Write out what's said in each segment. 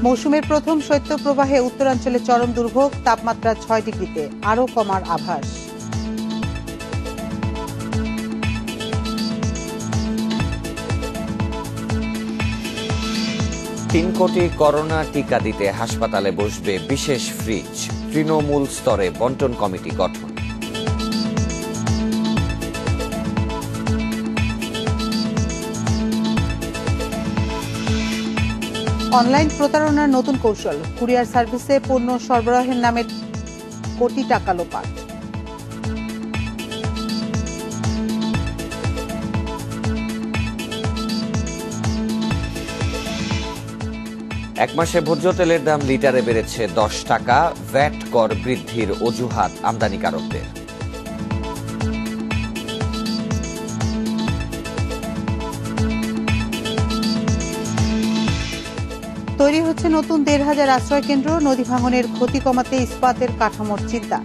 মৌসুমের প্রথম শৈত্যপ্রবাহে উত্তরাঞ্চলে চরম দুর্ভোগ, তাপমাত্রা 6 ডিগ্রিতে আরও কমার আভাস। তিন কোটি করোনা টিকা দিতে হাসপাতালে বসবে বিশেষ ফ্রিজ, তৃণমূল স্তরে বন্টন কমিটি গঠন। অনলাইন প্রতারণার নতুন কৌশল, কুরিয়ার সার্ভিসে পণ্য সরবরাহের নামে কোটি টাকা লোপাট। এক মাসে ভোজ্য তেলের দাম লিটারে বেড়েছে 10 টাকা, ভ্যাট কর বৃদ্ধির অজুহাত আমদানিকারকদের। তৈরি হচ্ছে নতুন 1,500 আশ্রয় কেন্দ্র, নদী ভাঙনের ক্ষতি কমাতে ইস্পাতের কাঠামোর চিন্তা।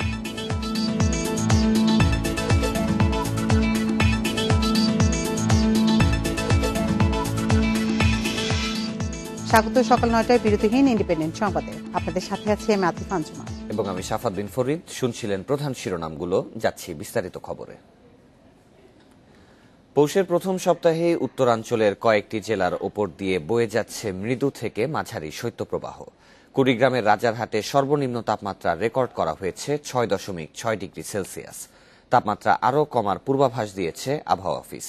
স্বাগত সকাল 9টায় বিরতিহীন ইন্ডিপেন্ডেন্ট সংবাদে। আপনাদের সাথে আছি আমি আতিফ আঞ্জুমান এবং আমি সাফাত বিন ফরিদ। শুনছিলেন প্রধান শিরোনামগুলো, যাচ্ছি বিস্তারিত খবরে। পৌষের প্রথম সপ্তাহে উত্তরাঞ্চলের কয়েকটি জেলার ওপর দিয়ে বয়ে যাচ্ছে মৃদু থেকে মাঝারি শৈত্যপ্রবাহ। কুড়িগ্রামের রাজারহাটে সর্বনিম্ন তাপমাত্রা রেকর্ড করা হয়েছে 6.6 ডিগ্রি সেলসিয়াস। তাপমাত্রা আরও কমার পূর্বাভাস দিয়েছে আবহাওয়া অফিস।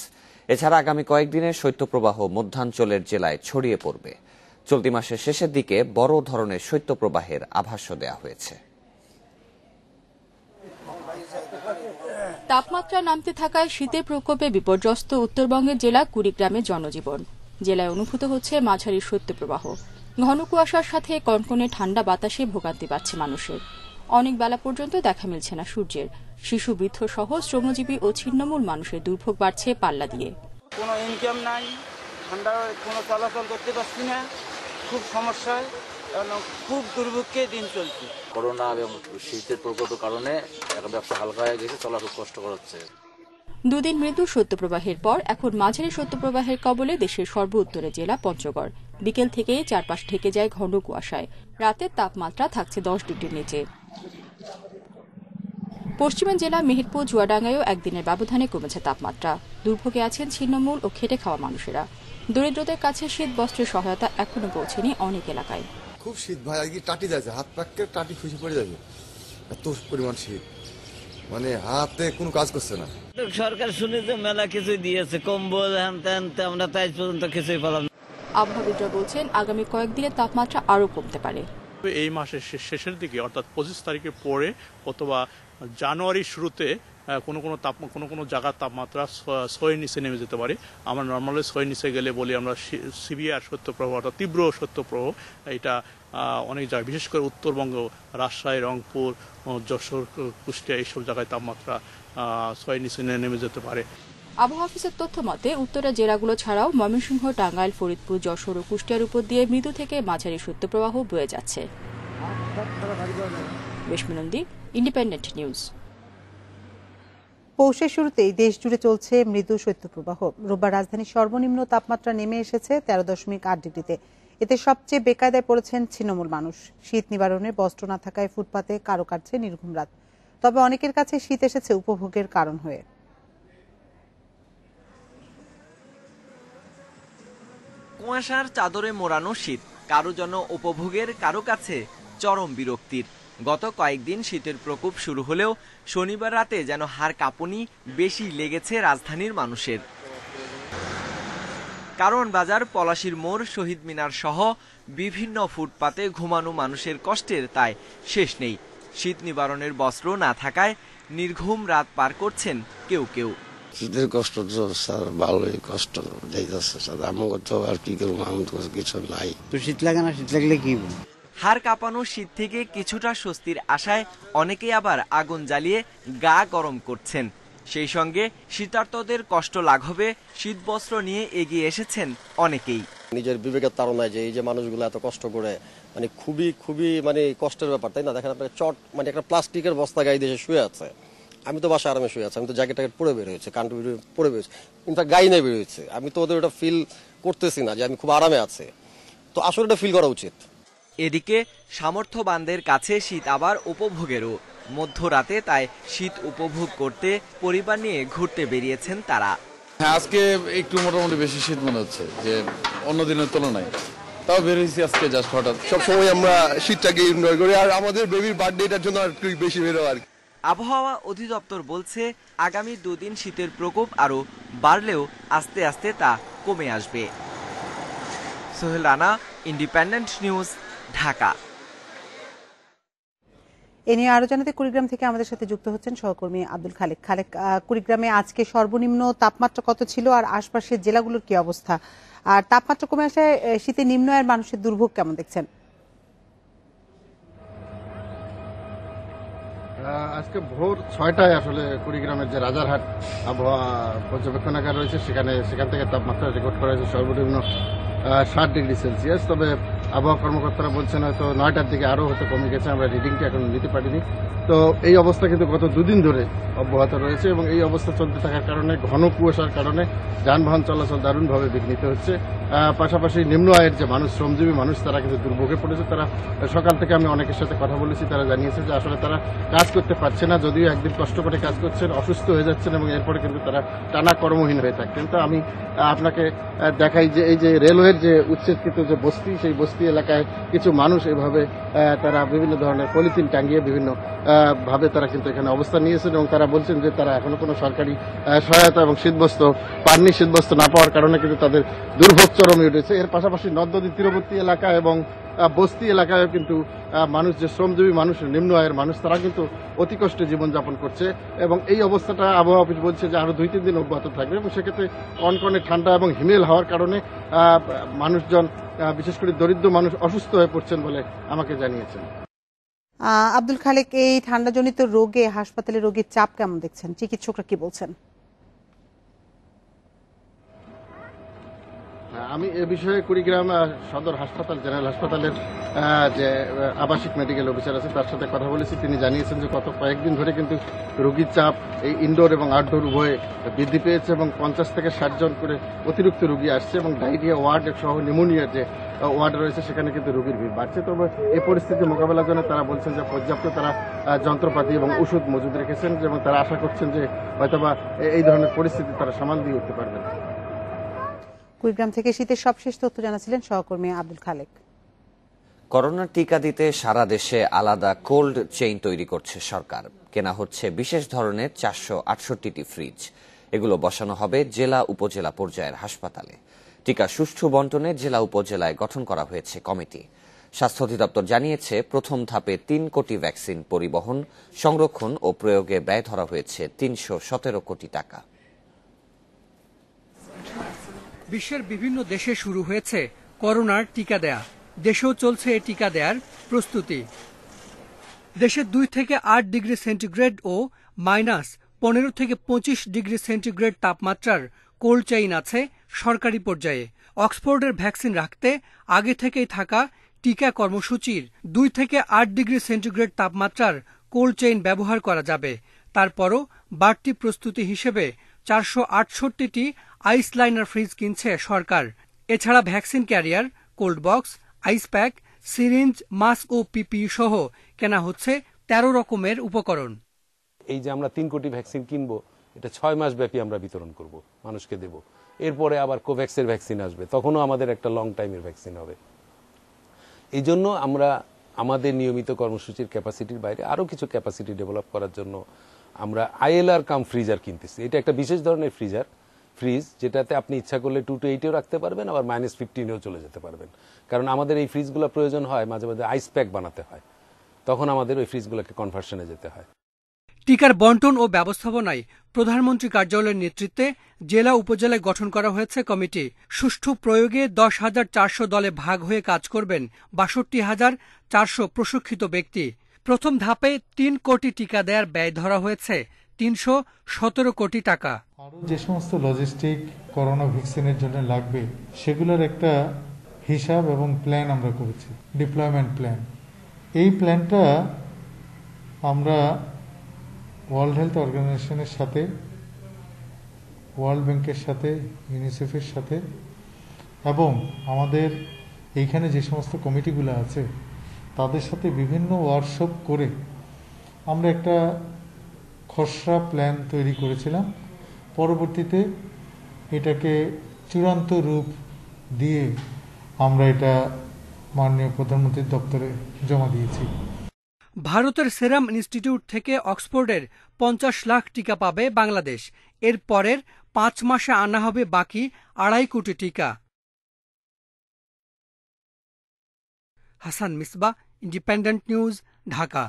এছাড়া আগামী কয়েকদিনের শৈত্যপ্রবাহ মধ্যাঞ্চলের জেলায় ছড়িয়ে পড়বে। চলতি মাসের শেষের দিকে বড় ধরনের শৈত্যপ্রবাহের আভাসও দেওয়া হয়েছে। তাপমাত্রা নামতে থাকায় শীতের প্রকোপে বিপর্যস্ত উত্তরবঙ্গের জেলা কুড়িগ্রামের জনজীবন। জেলায় অনুভূত হচ্ছে মাঝারি শৈত্যপ্রবাহ। ঘন কুয়াশার সাথে কনকনে ঠান্ডা বাতাসে ভোগান্তি পাচ্ছে মানুষের। অনেক বেলা পর্যন্ত দেখা মিলছে না সূর্যের। শিশু, বৃদ্ধ সহ শ্রমজীবী ও ছিন্নমূল মানুষের দুর্ভোগ বাড়ছে পাল্লা দিয়ে। কোনো ইনকাম নাই, ঠান্ডা কোনো চলাচল করতে পারছি না, খুব সমস্যা, খুব দুর্ভোগে দিন চলছে। করোনা এবং শীতের প্রকোপের কারণে এখন ব্যবসা হালকা হয়ে গেছে, চলা খুব কষ্টকর হচ্ছে। দুদিন মৃদু শৈত্যপ্রবাহের পর এখন মাঝারি শৈত্যপ্রবাহের কবলে দেশের সর্ব উত্তরের জেলা পঞ্চগড়। বিকেল থেকেই চারপাশ ঢেকে যায় ঘন কুয়াশায়। রাতের তাপমাত্রা থাকছে 10 ডিগ্রির নিচে। পশ্চিমের জেলা মেহেরপুর, চুয়াডাঙ্গায়ও একদিনের ব্যবধানে কমেছে তাপমাত্রা। দুর্ভোগে আছেন ছিন্নমূল ও খেটে খাওয়া মানুষেরা। দরিদ্রদের কাছে শীত বস্ত্রের সহায়তা এখনো পৌঁছেনি অনেক এলাকায়। খুব শীত ভাই, আজকে টাটি যাচ্ছে, হাত পাককে টাটি খুশি পড়ে যাবে, এত পরিমাণ শীত, মানে হাতে কোনো কাজ করছে না। সরকার শুনে যে মেলা কিছু দিয়েছে, কম্বল হ্যান ত্যান, আমরা তাই পর্যন্ত কিছুই পেলাম না। আবহাওয়াবিদরা বলছেন আগামী কয়েকদিনে তাপমাত্রা আরও কমতে পারে। এই মাসের শেষের দিকে অর্থাৎ 25 তারিখের পরে অথবা জানুয়ারির শুরুতে কোনো জায়গার তাপমাত্রা 6 নিচে নেমে যেতে পারে। আমরা নর্মালি 6 নিচে গেলে বলি আমরা সিভিয়ার শৈত্যপ্রবাহ অর্থাৎ তীব্র শৈত্যপ্রবাহ। এটা অনেক জায়গায়, বিশেষ করে উত্তরবঙ্গ, রাজশাহী, রংপুর, যশোর, কুষ্টিয়া, এইসব জায়গায় তাপমাত্রা 6 নিচে নেমে যেতে পারে। আবহাওয়া অফিসের তথ্য মতে উত্তরের জেলাগুলো ছাড়াও ময়মনসিংহ, টাঙ্গাইল, ফরিদপুর, যশোর ও কুষ্টিয়ার উপর দিয়ে মৃদু থেকে মাঝারি শৈত্যপ্রবাহ বয়ে যাচ্ছে। বেশমিনন্দী, ইন্ডিপেন্ডেন্ট নিউজ। পৌষের শুরুতেই দেশ জুড়ে চলছে মৃদু শৈত্যপ্রবাহ। রোববার রাজধানীর সর্বনিম্ন তাপমাত্রা নেমে এসেছে 13.8 ডিগ্রিতে। এতে সবচেয়ে বেকায়দায় পড়েছেন ছিন্নমূল মানুষ। শীত নিবারণে বস্ত্র না থাকায় ফুটপাতে কারো কাটছে নির্ঘুম রাত। তবে অনেকের কাছে শীত এসেছে উপভোগের কারণ হয়ে। কুয়াশার চাদরে মোড়ানো শীত কারো জন্য উপভোগের, কারো কাছে চরম বিরক্তির। গত কয়েকদিন শীতের প্রকোপ শুরু হলেও শনিবার রাতে যেন হাড় কাঁপুনি বেশি লেগেছে রাজধানীর মানুষের। কারণ বাজার, পলাশীর মোড়, শহীদ মিনার সহ বিভিন্ন ফুটপাতে ঘুমানো মানুষের কষ্টের তাই শেষ নেই। শীত নিবারণের বস্ত্র না থাকায় নির্ঘুম রাত পার করছেন কেউ কেউ। শীতের কষ্ট তো স্যার ভালোই কষ্ট যাইতেছে স্যার, আমার তো আর কি করবো, আমার তো কিছু নাই। তো শীত লাগে না, শীত লাগলে কি? হাড় কাঁপানো শীত থেকে কিছুটা স্বস্তির আশায় অনেকেই আবার আগুন জ্বালিয়ে গা গরম করছেন। সেই সঙ্গে শীতার্তদের কষ্ট লাঘবে শীতবস্ত্র নিয়ে এগিয়ে এসেছেন অনেকেই। নিজের বিবেকের তাড়নায় যে এই যে মানুষগুলো এত কষ্ট করে, মানে খুবই খুবই মানে কষ্টের ব্যাপার, তাই না? দেখেন আপনার চট, মানে একটা প্লাস্টিকের বস্তা গায়ে দিয়ে শুয়ে আছে। আমি তো বাসায় আরামে শুয়ে আছি, আমি তো জ্যাকেট ট্যাকেট পরে বের হয়েছে, কান্টু পরে বেরোয়েছে, ইনফ্যাক্ট গায়ে নিয়ে বেরোয়েছে। আমি তো ওদের ওটা ফিল করতেছি না যে আমি খুব আরামে আছে। তো আসলে এটা ফিল করা উচিত। এদিকে সামর্থ্যবানদের কাছে শীত আবার উপভোগেরও। মধ্যরাতে তাই শীত উপভোগ করতে পরিবার নিয়ে ঘুরতে বেরিয়েছেন তারা। হ্যাঁ, আজকে একটু মোটামুটি বেশি শীত মনে হচ্ছে যে অন্য দিনের তুলনায়। তাও বেরিয়েছি আজকে জাস্ট হঠাৎ। সবসময় আমরা শীতটাকে এনজয় করি, আর আমাদের বেবির বার্থডেটার জন্য আর একটু বেশি বেরো আর কি। আবহাওয়া অধিদপ্তর বলছে আগামী 2 দিন শীতের প্রকোপ আরো বাড়লেও আস্তে আস্তে তা কমে আসবে। Sohel Rana, independent news, Dhaka. এ নিয়ে আরো জানাতে কুড়িগ্রাম থেকে আমাদের সাথে যুক্ত হচ্ছেন সহকর্মী আব্দুল খালেক। খালেক, কুড়িগ্রামে আজকে সর্বনিম্ন তাপমাত্রা কত ছিল আর আশপাশের জেলাগুলোর কি অবস্থা? আর তাপমাত্রা কমে আসায় শীতে নিম্ন আয়ের মানুষের দুর্ভোগ কেমন দেখছেন? আজকে ভোর 6টায় আসলে কুড়িগ্রামের যে রাজারহাট আবহাওয়া পর্যবেক্ষণাগার রয়েছে সেখান থেকে তাপমাত্রা রেকর্ড করা হয়েছে সর্বনিম্ন 60 ডিগ্রি সেলসিয়াস। তবে আবহাওয়া কর্মকর্তারা বলছেন হয়তো 9টার দিকে আরও হয়তো কমে গেছে, আমরা রিডিংটা এখন নিতে পারিনি। তো এই অবস্থা কিন্তু গত 2 দিন ধরে অব্যাহত রয়েছে এবং এই অবস্থা চলতে থাকার কারণে ঘন কুয়াশার কারণে যানবাহন চলাচল দারুণভাবে বিঘ্নিত হচ্ছে। পাশাপাশি নিম্ন আয়ের যে মানুষ, শ্রমজীবী মানুষ, তারা কিন্তু দুর্ভোগে পড়েছে। তারা সকাল থেকে আমি অনেকের সাথে কথা বলেছি, তারা জানিয়েছে যে আসলে তারা কাজ করতে পারছে না, যদিও একদিন কষ্ট করে কাজ করছেন, অসুস্থ হয়ে যাচ্ছেন এবং এরপরে কিন্তু তারা টানা কর্মহীন হয়ে থাকতেন। তো আমি আপনাকে দেখাই যে এই যে রেলওয়ের যে উচ্ছেদকৃত যে বস্তি, সেই বস্তি এলাকায় কিছু মানুষ এভাবে তারা বিভিন্ন ধরনের পলিথিন টাঙ্গিয়ে বিভিন্ন ভাবে তারা কিন্তু এখানে অবস্থান নিয়েছেন এবং তারা বলছেন যে তারা এখনো কোনো সরকারি সহায়তা এবং শীতবস্ত্র পাননি। শীতবস্ত্র না পাওয়ার কারণে কিন্তু তাদের দুর্ভোগ চরমে উঠেছে। এর পাশাপাশি নদ নদী তীরবর্তী এলাকা এবং বস্তি এলাকায় কিন্তু মানুষ, যে শ্রমজীবী মানুষ, নিম্ন আয়ের মানুষ, তারা কিন্তু অতি কষ্টে জীবনযাপন করছে এবং এই অবস্থাটা আবহাওয়া অফিস বলছে যে আরো 2-3 দিন অব্যাহত থাকবে এবং সেক্ষেত্রে কনকনে ঠান্ডা এবং হিমেল হওয়ার কারণে মানুষজন, বিশেষ করে দরিদ্র মানুষ, অসুস্থ হয়ে পড়ছেন বলে আমাকে জানিয়েছেন। আব্দুল খালেক, এই ঠান্ডাজনিত রোগে হাসপাতালে রোগীর চাপ কেমন দেখছেন? চিকিৎসকরা কি বলছেন? আমি এ বিষয়ে কুড়িগ্রাম সদর হাসপাতাল, জেনারেল হাসপাতালের যে আবাসিক মেডিকেল অফিসার আছে তার সাথে কথা বলেছি। তিনি জানিয়েছেন যে গত কয়েকদিন ধরে কিন্তু রোগীর চাপ এই ইনডোর এবং আউটডোর উভয়ে বৃদ্ধি পেয়েছে এবং 50 থেকে 60 জন করে অতিরিক্ত রোগী আসছে এবং ডায়রিয়া ওয়ার্ড সহ নিউমোনিয়ার যে ওয়ার্ড রয়েছে সেখানে কিন্তু রোগীর ভিড় বাড়ছে। তবে এই পরিস্থিতি মোকাবেলার জন্য তারা বলছেন যে পর্যাপ্ত তারা যন্ত্রপাতি এবং ওষুধ মজুদ রেখেছেন এবং তারা আশা করছেন যে হয়তোবা এই ধরনের পরিস্থিতি তারা সামাল দিয়ে উঠতে পারবেন। কুড়িগ্রাম থেকে শীতের সবশেষ তথ্য জানাচ্ছিলেন সহকর্মী আব্দুল খালেক। করোনার টিকা দিতে সারা দেশে আলাদা কোল্ড চেইন তৈরি করছে সরকার। কেনা হচ্ছে বিশেষ ধরনের 468টি ফ্রিজ। এগুলো বসানো হবে জেলা উপজেলা পর্যায়ের হাসপাতালে। টিকা সুষ্ঠু বন্টনে জেলা উপজেলায় গঠন করা হয়েছে কমিটি। স্বাস্থ্য অধিদপ্তর জানিয়েছে প্রথম ধাপে 3 কোটি ভ্যাকসিন পরিবহন, সংরক্ষণ ও প্রয়োগে ব্যয় ধরা হয়েছে 317 কোটি টাকা। বিশ্বের বিভিন্ন দেশে শুরু হয়েছে করোনার টিকা দেয়া। দেশেও চলছে এই টিকা দেয়ার প্রস্তুতি। দেশে 2 থেকে 8 ডিগ্রি সেন্টিগ্রেড ও -15 থেকে 25 ডিগ্রি সেন্টিগ্রেড তাপমাত্রার কোল্ড চেইন আছে সরকারি পর্যায়ে। অক্সফোর্ডের ভ্যাকসিন রাখতে আগে থেকেই থাকা টিকা কর্মসূচির 2 থেকে 8 ডিগ্রি সেন্টিগ্রেড তাপমাত্রার কোল্ড চেইন ব্যবহার করা যাবে। তারপরও বাড়তি প্রস্তুতি হিসেবে 468টি আইস লাইনার ফ্রিজ কিনছে সরকার। এছাড়া vaccine carrier, cold box, ice pack, syringe, mask ও পিপিই সহ কেনা হচ্ছে 13 রকমের উপকরণ। এই যে আমরা 3 কোটি ভ্যাকসিন কিনবো, এটা 6 মাস ব্যাপী আমরা বিতরণ করব, মানুষকে দেব। এরপরে আবার কোভ্যাক্সের ভ্যাকসিন আসবে, তখনও আমাদের একটা লং টাইমের ভ্যাকসিন হবে। এই জন্য আমরা আমাদের নিয়মিত কর্মসূচির ক্যাপাসিটির বাইরে আরও কিছু ক্যাপাসিটি ডেভেলপ করার জন্য আমরা আইএলআর কাম ফ্রিজার কিনতেছি। এটা একটা বিশেষ ধরনের ফ্রিজ, যেটাতে আপনি ইচ্ছা করলে 2 to 8-এও রাখতে পারবেন, আবার -15-এও চলে যেতে পারবেন। কারণ আমাদের এই ফ্রিজগুলো প্রয়োজন হয় মাঝে মাঝে আইস প্যাক বানাতে হয়, তখন আমাদের ওই ফ্রিজগুলোকে কনভার্সনে যেতে হয়। টিকার বন্টন ও ব্যবস্থাপনায় প্রধানমন্ত্রী কার্যালয়ের নেতৃত্বে জেলা উপজেলায় গঠন করা হয়েছে কমিটি। সুষ্ঠু প্রয়োগে 10,400 দলে ভাগ হয়ে কাজ করবেন 62,400 প্রশিক্ষিত ব্যক্তি। প্রথম ধাপে 3 কোটি টিকা দেওয়ার ব্যয় ধরা হয়েছে 317 কোটি টাকা। আরও যে সমস্ত লজিস্টিক করোনা ভ্যাকসিনের জন্য লাগবে সেগুলোর একটা হিসাব এবং প্ল্যান আমরা করেছি, ডিপ্লয়মেন্ট প্ল্যান। এই প্ল্যানটা আমরা ওয়ার্ল্ড হেলথ অর্গানাইজেশনের সাথে, ওয়ার্ল্ড ব্যাংকের সাথে, ইউনিসেফের সাথে এবং আমাদের এইখানে যে সমস্ত কমিটিগুলো আছে তাদের সাথে বিভিন্ন ওয়ার্কশপ করে আমরা একটা খসড়া প্ল্যান তৈরি করেছিলাম। পরবর্তীতে এটাকে চূড়ান্ত রূপ দিয়ে আমরা এটা মাননীয় প্রধানমন্ত্রীর দপ্তরে জমা দিয়েছি। ভারতের সেরাম ইনস্টিটিউট থেকে অক্সফোর্ডের 50 লাখ টিকা পাবে বাংলাদেশ। এর পরের 5 মাসে আনা হবে বাকি 2.5 কোটি টিকা। Hasan Misbah, independent news, Dhaka.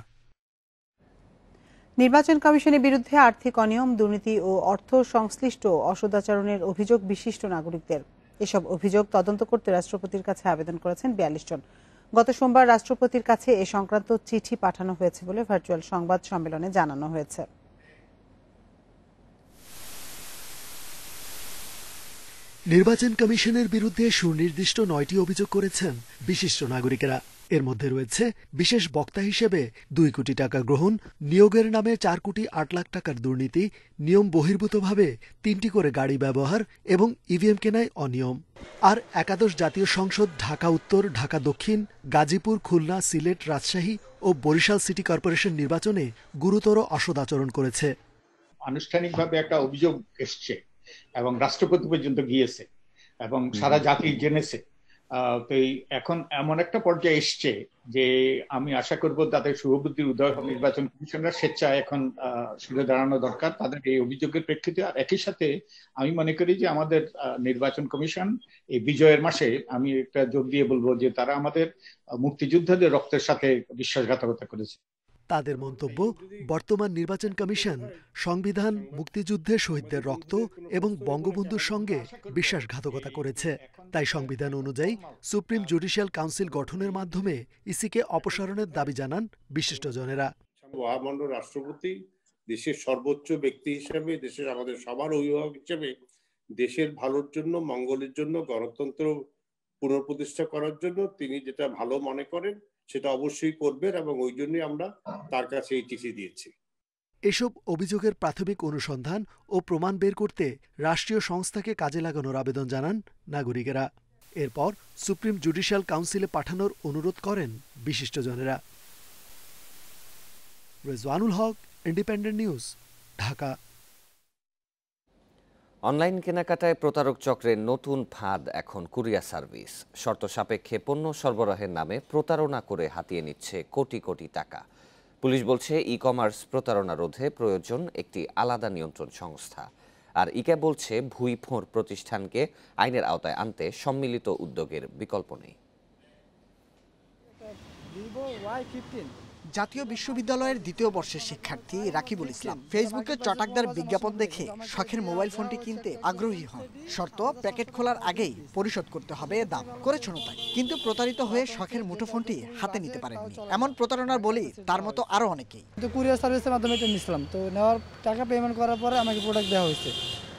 নির্বাচন কমিশনের বিরুদ্ধে আর্থিক অনিয়ম, দুর্নীতি ও অর্থ সংশ্লিষ্ট অসদাচরণের অভিযোগ বিশিষ্ট নাগরিকদের। এসব অভিযোগ তদন্ত করতে রাষ্ট্রপতির কাছে আবেদন করেছেন 42 জন। গত সোমবার রাষ্ট্রপতির কাছে এ সংক্রান্ত চিঠি পাঠানো হয়েছে বলে ভার্চুয়াল সংবাদ সম্মেলনে জানানো হয়েছে। নির্বাচন কমিশনের বিরুদ্ধে সুনির্দিষ্ট 9টি অভিযোগ করেছেন বিশিষ্ট নাগরিকেরা। এর মধ্যে রয়েছে বিশেষ বক্তা হিসেবে 2 কোটি টাকা গ্রহণ, নিয়োগের নামে 4 কোটি 8 লাখ টাকার দুর্নীতি, নিয়ম বহির্ভূতভাবে 3টি করে গাড়ি ব্যবহার এবং ইভিএম কেনায় অনিয়ম। আর একাদশ জাতীয় সংসদ, ঢাকা উত্তর, ঢাকা দক্ষিণ, গাজীপুর, খুলনা, সিলেট, রাজশাহী ও বরিশাল সিটি কর্পোরেশন নির্বাচনে গুরুতর অসদাচরণ করেছে। আনুষ্ঠানিকভাবে একটা অভিযোগ এসছে এবং রাষ্ট্রপতি পর্যন্ত গিয়েছে এবং সারা জাতি জেনেছে। তো এখন এমন একটা পর্যায়ে এসছে যে আমি আশা করব তাদের শুভবুদ্ধির উদয় হবে। নির্বাচন কমিশনার স্বেচ্ছায় এখন সরে দাঁড়ানো দরকার তাদের এই অভিযোগের প্রেক্ষিতে। আর একই সাথে আমি মনে করি যে আমাদের নির্বাচন কমিশন এই বিজয়ের মাসে, আমি একটা জোর দিয়ে বলবো যে তারা আমাদের মুক্তিযোদ্ধাদের রক্তের সাথে বিশ্বাসঘাতকতা করেছে। তাদের মন্তব্য, বর্তমান নির্বাচন কমিশন সংবিধান, মুক্তিযুদ্ধে শহীদদের রক্ত এবং বঙ্গবন্ধুর সঙ্গে বিশ্বাসঘাতকতা করেছে। তাই সংবিধান অনুযায়ী সুপ্রিম জুডিশিয়াল কাউন্সিল গঠনের মাধ্যমে ইসিকে অপসারণের দাবি জানান বিশিষ্টজনেরা। মহামান্য রাষ্ট্রপতি দেশের সর্বোচ্চ ব্যক্তি হিসেবে, দেশের আমাদের সবার অভিভাবক হিসেবে দেশের ভালোর জন্য, মঙ্গলের জন্য, গণতন্ত্র পুনঃপ্রতিষ্ঠা করার জন্য তিনি যেটা ভালো মনে করেন সেটা অবশ্যই করবেন এবং ওই জন্যই আমরা তার কাছে এই চিঠি দিয়েছি। এসব অভিযোগের প্রাথমিক অনুসন্ধান ও প্রমাণ বের করতে রাষ্ট্রীয় সংস্থাকে কাজে লাগানোর আবেদন জানান নাগরিকেরা। এরপর সুপ্রিম জুডিশিয়াল কাউন্সিলে পাঠানোর অনুরোধ করেন বিশিষ্টজনেরা। রেজওয়ানুল হক, ইন্ডিপেন্ডেন্ট নিউজ, ঢাকা। অনলাইন কেনাকাটায় প্রতারক চক্রের নতুন ফাঁদ এখন কুরিয়ার সার্ভিস। শর্ত সাপেক্ষে পণ্য সরবরাহের নামে প্রতারণা করে হাতিয়ে নিচ্ছে কোটি কোটি টাকা। পুলিশ বলছে ই কমার্স প্রতারণা রোধে প্রয়োজন একটি আলাদা নিয়ন্ত্রণ সংস্থা। আর ইক্যাব বলছে ভুইফোঁড় প্রতিষ্ঠানকে আইনের আওতায় আনতে সম্মিলিত উদ্যোগের বিকল্প নেই। জাতীয় বিশ্ববিদ্যালয়ের 2য় বর্ষের শিক্ষার্থী রাকিবুল ইসলাম ফেসবুকে চটাকদার বিজ্ঞাপন দেখে শখের মোবাইল ফোনটি কিনতে আগ্রহী হন। শর্ত, প্যাকেট খোলার আগেই পরিশোধ করতে হবে দাম। করেছেন তাই, কিন্তু প্রতারিত হয়ে শখের মুঠোফোনটি হাতে নিতে পারেননি। এমন প্রতারণার বলি তার মতো আরো অনেকেই। কুরিয়ার সার্ভিসের মাধ্যমে এটা নিছিলাম, তো নেওয়ার টাকা পেমেন্ট করার পরে আমাকে প্রোডাক্ট দেওয়া হয়েছে।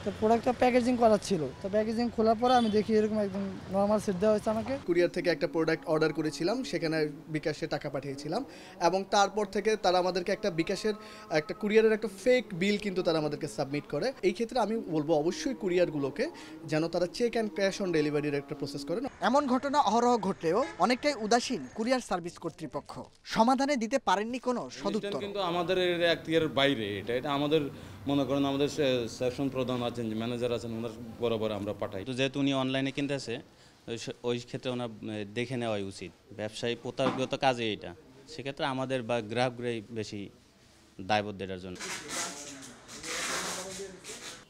তো প্রোডাক্টটা প্যাকেজিং করা ছিল, তো প্যাকেজিং খোলার পরে আমি দেখি এরকম একদম নর্মাল সেট দেওয়া হয়েছে আমাকে। কুরিয়ার থেকে একটা প্রোডাক্ট অর্ডার করেছিলাম, সেখানে বিকাশে টাকা পাঠিয়েছিলাম এবং তারপর থেকে তারা আমাদেরকে একটা বিকাশের একটা কুরিয়ারের একটা ফেক বিল কিন্তু তারা আমাদেরকে সাবমিট করে। এই ক্ষেত্রে আমি বলবো অবশ্যই কুরিয়ারগুলোকে যেন তারা চেক অ্যান্ড ক্যাশ অন ডেলিভারির একটা প্রসেস করেন। এমন ঘটনা অহরহ ঘটলেও অনেকটাই উদাসীন কুরিয়ার সার্ভিস কর্তৃপক্ষ, সমাধানে দিতে পারেননি কোনো সদুত্তর। কিন্তু আমাদের এর বাইরে এটা আমাদের মনে করেন আমাদের সেকশন প্রধান আছেন, ম্যানেজার আছেন, ওনার বরাবর আমরা পাঠাই। তো যেহেতু উনি অনলাইনে কিনতেছে, ওই ক্ষেত্রে ওনার দেখে নেওয়াই উচিত। ব্যবসায়ী প্রতারকগত কাজে এটা, সেক্ষেত্রে আমাদের বা গ্রাহকরাই বেশি দায়বদ্ধ এটার জন্য।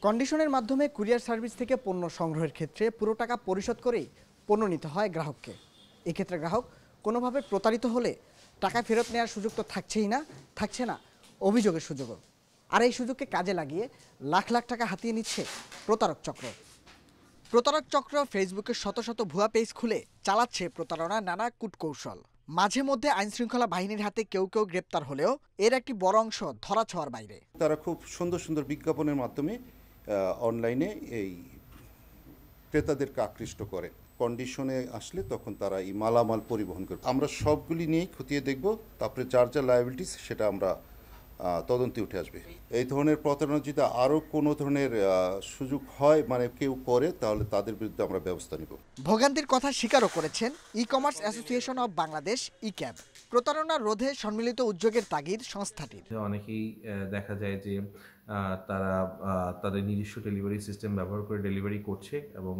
কন্ডিশনের মাধ্যমে কুরিয়ার সার্ভিস থেকে পণ্য সংগ্রহের ক্ষেত্রে পুরো টাকা পরিশোধ করেই পণ্য নিতে হয় গ্রাহককে। এক্ষেত্রে গ্রাহক কোনোভাবে প্রতারিত হলে টাকা ফেরত নেওয়ার সুযোগ তো থাকছে না অভিযোগের সুযোগও। আর এই সুযোগকে কাজে লাগিয়ে লাখ লাখ টাকা হাতিয়ে নিচ্ছে প্রতারক চক্র। ফেসবুকে শত শত ভুয়া পেজ খুলে চালাচ্ছে প্রতারণার নানা কূটকৌশল। মাঝে মধ্যে আইনশৃঙ্খলা বাহিনীর হাতে কেউ গ্রেপ্তার হলেও এর একটি বড় অংশ ধরাছোঁয়ার বাইরে। তারা খুব সুন্দর সুন্দর বিজ্ঞাপনের মাধ্যমে অনলাইনে এই ক্রেতাদেরকে আকৃষ্ট করে। কন্ডিশনে আসলে তখন তারা এই মালামাল পরিবহন করে। আমরা সবগুলি নিয়েই খতিয়ে দেখব, তারপরে যার যা লায়াবিলিটিস সেটা আমরা তদন্তে উঠে আসবে। এই ধরনের প্রতারণা যদি আরও কোনো ধরনের সুযোগ হয়, মানে কেউ করে, তাহলে তাদের বিরুদ্ধে আমরা ব্যবস্থা নিব। ভোগান্তির কথা স্বীকারও করেছেন e commerce association of Bangladesh e-CAB. প্রতারণা রোধে সম্মিলিত উদ্যোগের তাগিদ সংস্থাটির। অনেকেই দেখা যায় যে তারা তাদের নিজস্ব ডেলিভারি সিস্টেম ব্যবহার করে ডেলিভারি করছে এবং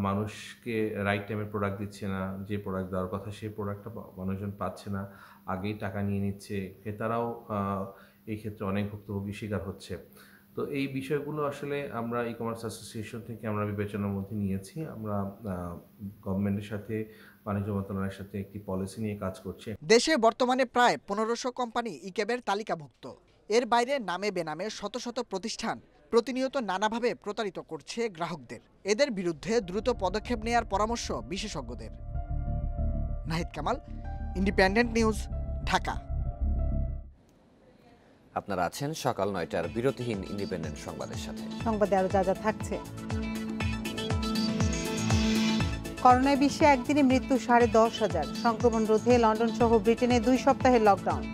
মানুষকে রাইট টাইমে প্রোডাক্ট দিচ্ছে না, যে প্রোডাক্ট দেওয়ার কথা সেই প্রোডাক্টটা মানুষজন পাচ্ছে না, আগেই টাকা নিয়ে নিচ্ছে, ক্রেতারাও এই ক্ষেত্রে অনেক ভুক্তভোগীর শিকার হচ্ছে। তো এই বিষয়গুলো আসলে আমরা ই কমার্স অ্যাসোসিয়েশন থেকে আমরা বিবেচনার মধ্যে নিয়েছি। আমরা গভর্নমেন্টের সাথে, বাণিজ্য মন্ত্রণালয়ের সাথে একটি পলিসি নিয়ে কাজ করছি। দেশে বর্তমানে প্রায় 1500 কোম্পানি ইক্যাবের তালিকাভুক্ত। এর বাইরে নামে বেনামে শত শত প্রতিষ্ঠান প্রতিনিয়ত নানাভাবে প্রতারিত করছে গ্রাহকদের। এদের বিরুদ্ধে দ্রুত পদক্ষেপ নেওয়ার পরামর্শ বিশেষজ্ঞদের। Nahid Kamal, independent news, Dhaka. আপনারা আছেন সকাল 9টার বিরতিহীন ইন্ডিপেন্ডেন্ট সংবাদের সাথে। সংবাদে আরো যা যা থাকছে। করোনায় বিশ্বে একদিনে মৃত্যু 10,500। সংক্রমণ রোধে লন্ডন সহ ব্রিটেনে 2 সপ্তাহের লকডাউন।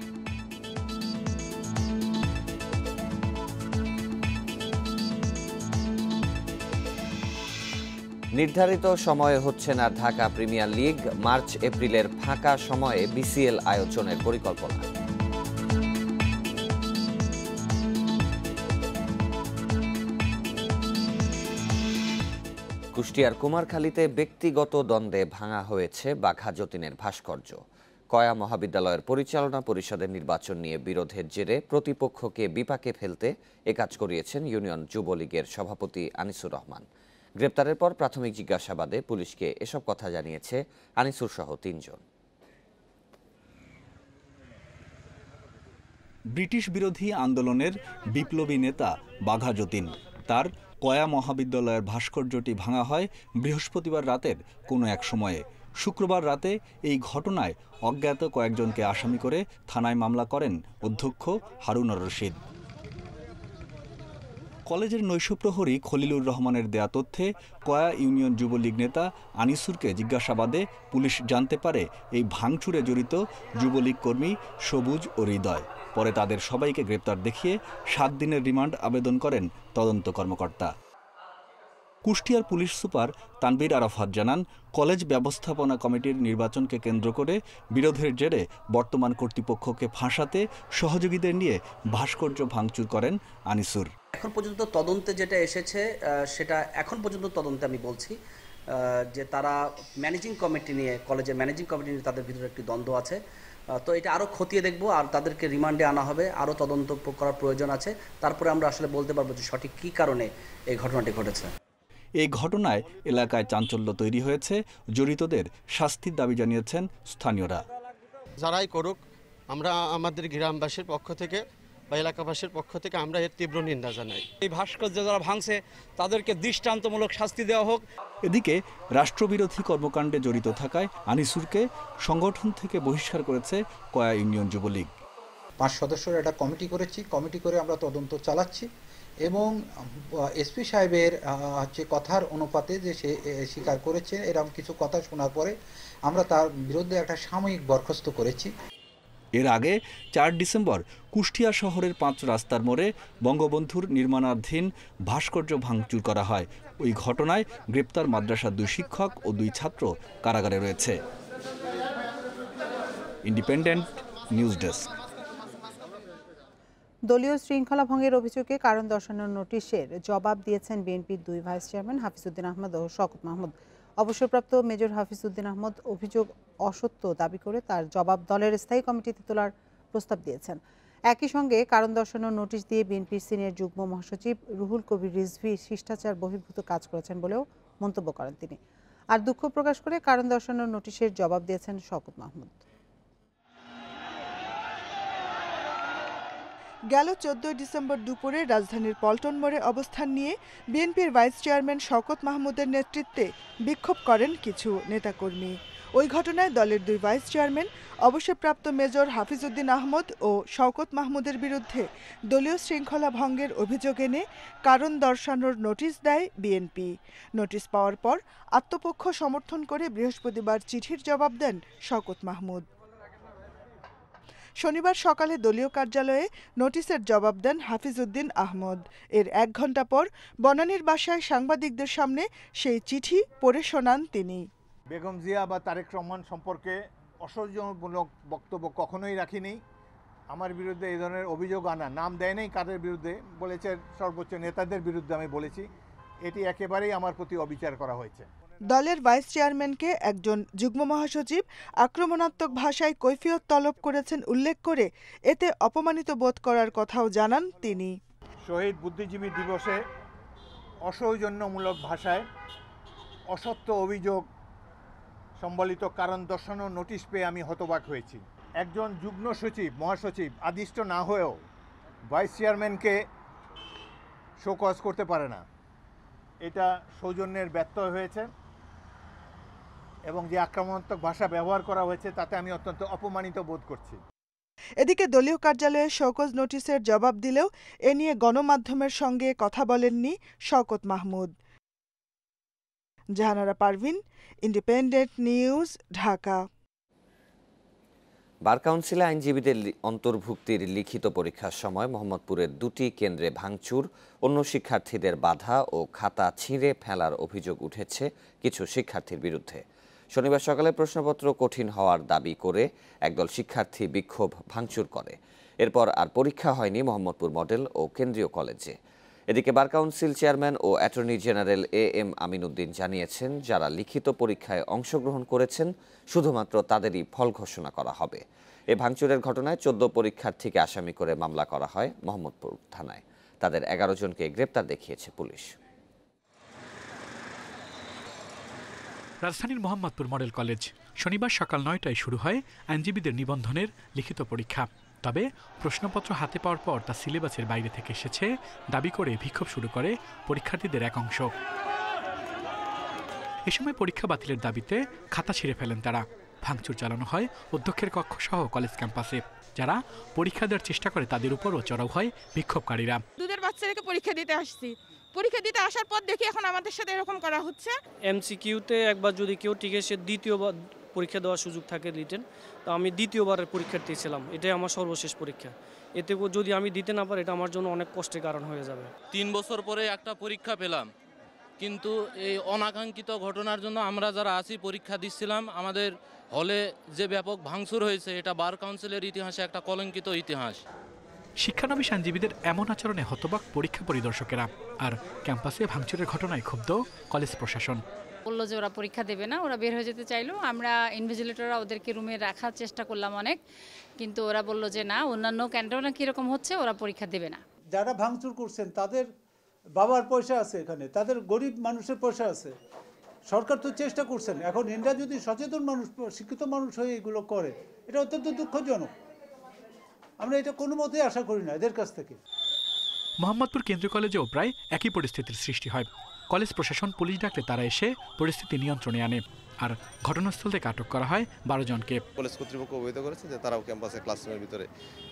নির্ধারিত সময়ে হচ্ছে না ঢাকা প্রিমিয়ার লিগ, মার্চ এপ্রিলের ফাঁকা সময়ে বিসিএল আয়োজনের পরিকল্পনা। কুষ্টিয়ার কুমারখালীতে ব্যক্তিগত দ্বন্দ্বে ভাঙা হয়েছে বাঘা যতীনের ভাস্কর্য। কয়া মহাবিদ্যালয়ের পরিচালনা পরিষদের নির্বাচন নিয়ে বিরোধের জেরে প্রতিপক্ষকে বিপাকে ফেলতে একাজ করিয়েছেন ইউনিয়ন যুবলীগের সভাপতি আনিসুর রহমান। গ্রেপ্তারের পর প্রাথমিক জিজ্ঞাসাবাদে পুলিশকে এসব কথা জানিয়েছে আনিসুর সহ 3 জন। ব্রিটিশ বিরোধী আন্দোলনের বিপ্লবী নেতা বাঘা যতীন, তার কয়া মহাবিদ্যালয়ের ভাস্কর্যটি ভাঙা হয় বৃহস্পতিবার রাতের কোনো এক সময়ে। শুক্রবার রাতে এই ঘটনায় অজ্ঞাত কয়েকজনকে আসামি করে থানায় মামলা করেন অধ্যক্ষ হারুনুর রশিদ। কলেজের নৈশপ্রহরী খলিলুর রহমানের দেয়া তথ্যে কয়া ইউনিয়ন যুবলীগ নেতা আনিসুরকে জিজ্ঞাসাবাদে পুলিশ জানতে পারে এই ভাঙচুরে জড়িত যুবলীগ কর্মী সবুজ ও হৃদয়। পরে তাদের সবাইকে গ্রেপ্তার দেখিয়ে 7 দিনের রিমান্ড আবেদন করেন তদন্ত কর্মকর্তা। কুষ্টিয়ার পুলিশ সুপার তানবীর আরাফাত জানান, কলেজ ব্যবস্থাপনা কমিটির নির্বাচনকে কেন্দ্র করে বিরোধের জেরে বর্তমান কর্তৃপক্ষকে ফাঁসাতে সহযোগীদের নিয়ে ভাস্কর্য ভাঙচুর করেন আনিসুর। এখন পর্যন্ত তদন্তে যেটা এসেছে সেটা এখন পর্যন্ত তদন্তে আমি বলছি যে তারা ম্যানেজিং কমিটি নিয়ে, কলেজের ম্যানেজিং কমিটি নিয়ে তাদের ভিতরে একটি দ্বন্দ্ব আছে। তো এটা আরও খতিয়ে দেখব আর তাদেরকে রিমান্ডে আনা হবে, আরও তদন্ত করার প্রয়োজন আছে। তারপরে আমরা আসলে বলতে পারবো যে সঠিক কী কারণে এই ঘটনাটি ঘটেছে। এই ঘটনায় এলাকায় চাঞ্চল্য তৈরি হয়েছে, জড়িতদের শাস্তির দাবি জানিয়েছেন স্থানীয়রা। যারাই করুক, আমরা আমাদের গ্রামবাসীর পক্ষ থেকে বা এলাকাবাসীর পক্ষ থেকে আমরা এর তীব্র নিন্দা জানাই। এই ভাস্কর্য যারা ভাঙছে তাদেরকে দৃষ্টান্তমূলক শাস্তি দেওয়া হোক। এদিকে রাষ্ট্রবিরোধী কর্মকাণ্ডে জড়িত থাকায় আনিসুরকে সংগঠন থেকে বহিষ্কার করেছে কয়া ইউনিয়ন যুবলীগ। 5 সদস্যের একটা কমিটি করেছি, কমিটি করে আমরা তদন্ত চালাচ্ছি এবং এসপি সাহেবের কথার অনুপাতে যে সে স্বীকার করেছে এরকম কিছু কথা শোনার পরে আমরা তার বিরুদ্ধে একটা সাময়িক বরখাস্ত করেছি। এর আগে 4 ডিসেম্বর কুষ্টিয়া শহরের 5 রাস্তার মোড়ে বঙ্গবন্ধুর নির্মাণাধীন ভাস্কর্য ভাঙচুর করা হয়। ওই ঘটনায় গ্রেপ্তার মাদ্রাসার 2 শিক্ষক ও 2 ছাত্র কারাগারে রয়েছে। Independent news desk. দলীয় শৃঙ্খলা ভঙ্গের অভিযোগে কারণ দর্শানোর নোটিশের জবাব দিয়েছেন বিএনপির 2 ভাইস চেয়ারম্যান হাফিজউদ্দিন আহমদ ও শওকত মাহমুদ। অবসরপ্রাপ্ত মেজর হাফিজউদ্দিন আহমদ অভিযোগ অসত্য দাবি করে তার জবাব দলের স্থায়ী কমিটিতে তোলার প্রস্তাব দিয়েছেন। একই সঙ্গে কারণ দর্শানোর নোটিশ দিয়ে বিএনপির সিনিয়র যুগ্ম মহাসচিব রুহুল কবির রিজভী শিষ্টাচার বহির্ভূত কাজ করেছেন বলেও মন্তব্য করেন তিনি। আর দুঃখ প্রকাশ করে কারণ দর্শানোর নোটিশের জবাব দিয়েছেন শওকত মাহমুদ। গেল 14 ডিসেম্বর দুপুরে রাজধানীর পল্টন মোড়ে অবস্থান নিয়ে বিএনপির ভাইস চেয়ারম্যান শওকত মাহমুদের নেতৃত্বে বিক্ষোভ করেন কিছু নেতাকর্মী। ওই ঘটনায় দলের 2 ভাইস চেয়ারম্যান অবসরপ্রাপ্ত মেজর হাফিজউদ্দিন আহমদ ও শওকত মাহমুদের বিরুদ্ধে দলীয় শৃঙ্খলা ভঙ্গের অভিযোগ এনে কারণ দর্শানোর নোটিশ দেয় বিএনপি। নোটিশ পাওয়ার পর আত্মপক্ষ সমর্থন করে বৃহস্পতিবার চিঠির জবাব দেন শওকত মাহমুদ। শনিবার সকালে দলীয় কার্যালয়ে নোটিশের জবাব দেন হাফিজউদ্দিন আহমদ। এর 1 ঘণ্টা পর বনানীর বাসায় সাংবাদিকদের সামনে সেই চিঠি পড়ে শোনান তিনি। বেগম জিয়া বা তারেক রহমান সম্পর্কে অসৌজন্যমূলক বক্তব্য কখনোই রাখিনি। আমার বিরুদ্ধে এই ধরনের অভিযোগ আনা, নাম দেয় নাই কাদের বিরুদ্ধে, বলেছে সর্বোচ্চ নেতাদের বিরুদ্ধে আমি বলেছি, এটি একেবারেই আমার প্রতি অবিচার করা হয়েছে। দলের ভাইস চেয়ারম্যানকে একজন যুগ্ম মহাসচিব আক্রমণাত্মক ভাষায় কৈফিয়ত তলব করেছেন উল্লেখ করে এতে অপমানিত বোধ করার কথাও জানান তিনি। শহীদ বুদ্ধিজীবী দিবসে অসৌজন্যমূলক ভাষায় অসত্য অভিযোগ সম্বলিত কারণ দর্শানো নোটিশ পেয়ে আমি হতবাক হয়েছি। একজন যুগ্ম সচিব মহাসচিব আদিষ্ট না হয়েও ভাইস চেয়ারম্যানকে শোকজ করতে পারে না, এটা সৌজন্যের ব্যত্যয় হয়েছে এবং যে আক্রমণাত্মক ভাষা ব্যবহার করা হয়েছে তাতে আমি অত্যন্ত অপমানিত বোধ করছি। এদিকে দলীয় কার্যালয়ে শোকজ নোটিশের জবাব দিলেও এ নিয়ে গণমাধ্যমের সঙ্গে কথা বলেননি Shawkat Mahmud. Jahanara Parvin, independent news, Dhaka. Bar কাউন্সিলে আইনজীবীদের অন্তর্ভুক্তির লিখিত পরীক্ষার সময় মোহাম্মদপুরের 2টি কেন্দ্রে ভাঙচুর, অন্য শিক্ষার্থীদের বাধা ও খাতা ছিঁড়ে ফেলার অভিযোগ উঠেছে কিছু শিক্ষার্থীর বিরুদ্ধে। শনিবার সকালে প্রশ্নপত্র কঠিন হওয়ার দাবি করে একদল শিক্ষার্থী বিক্ষোভ ভাঙচুর করে। এরপর আর পরীক্ষা হয়নি মোহাম্মদপুর মডেল ও কেন্দ্রীয় কলেজে। এদিকে বার কাউন্সিল চেয়ারম্যান ও attorney general M Amin Uddin জানিয়েছেন, যারা লিখিত পরীক্ষায় অংশগ্রহণ করেছেন শুধুমাত্র তাদেরই ফল ঘোষণা করা হবে। এ ভাঙচুরের ঘটনায় 14 পরীক্ষার্থীকে আসামি করে মামলা করা হয় মোহাম্মদপুর থানায়। তাদের 11 জনকে গ্রেপ্তার দেখিয়েছে পুলিশ। রাজধানীর মোহাম্মদপুর মডেল কলেজ শনিবার সকাল 9টায় শুরু হয় আইনজীবীদের নিবন্ধনের লিখিত পরীক্ষা। তবে প্রশ্নপত্র হাতে পাওয়ার পর তা সিলেবাসের বাইরে থেকে এসেছে দাবি করে বিক্ষোভ শুরু করে পরীক্ষার্থীদের এক অংশ। এ সময় পরীক্ষা বাতিলের দাবিতে খাতা ছিঁড়ে ফেলেন তারা। ভাঙচুর চালানো হয় অধ্যক্ষের কক্ষ সহ কলেজ ক্যাম্পাসে। যারা পরীক্ষা দেওয়ার চেষ্টা করে তাদের উপরও চড়াও হয় বিক্ষোভকারীরা। দুধের বাচ্চাদেরকে পরীক্ষা দিতে আসছি, পরীক্ষা দিতে আসার পর দেখি এখন আমাদের সাথে এরকম করা হচ্ছে। এমসিকিউতে একবার যদি কেউ টিকে সে দ্বিতীয়বার পরীক্ষা দেওয়ার সুযোগ থাকে রিটেন। তো আমি দ্বিতীয়বারের পরীক্ষার্থী ছিলাম, এটাই আমার সর্বশেষ পরীক্ষা। এতে যদি আমি দিতে না পারি এটা আমার জন্য অনেক কষ্টের কারণ হয়ে যাবে। 3 বছর পরে একটা পরীক্ষা পেলাম, কিন্তু এই অনাকাঙ্ক্ষিত ঘটনার জন্য আমরা যারা আছি পরীক্ষা দিচ্ছিলাম, আমাদের হলে যে ব্যাপক ভাঙচুর হয়েছে এটা বার কাউন্সিলের ইতিহাসে একটা কলঙ্কিত ইতিহাস। শিক্ষানবিশ আইনজীবীদের এমন আচরণে হতবাক পরীক্ষা পরিদর্শকেরা। আর ক্যাম্পাসে ভাঙচুরের ঘটনায় ক্ষুব্ধ কলেজ প্রশাসন। বললো যে ওরা পরীক্ষা দেবে না, ওরা বের হয়ে যেতে চাইলো। আমরা ইনভিজিলেটররা ওদেরকে রুমে রাখার চেষ্টা করলাম অনেক, কিন্তু ওরা বললো যে না, অন্যান্য ক্যান্টনে কীরকম হচ্ছে ওরা পরীক্ষা দেবে না। যারা ভাঙচুর করছেন তাদের বাবার পয়সা আছে, এখানে তাদের গরিব মানুষের পয়সা আছে। সরকার তো চেষ্টা করছেন, এখন এরা যদি সচেতন মানুষ, শিক্ষিত মানুষ হয়ে এগুলো করে, এটা অত্যন্ত দুঃখজনক। আমরা এটা কোনো মতেই আশা করি না এদের কাছ থেকে। মোহাম্মদপুর কেন্দ্রীয় কলেজেও প্রায় একই পরিস্থিতির সৃষ্টি হয়। কলেজ প্রশাসন পুলিশ ডাকলে তারা এসে পরিস্থিতি নিয়ন্ত্রণে আনে। আর ঘটনাস্থল থেকে আটক করা হয় 12 জনকে। কলেজ কর্তৃপক্ষ অবহিত করেছে যে তারাও ক্যাম্পাসে ক্লাসরুমের ভিতরে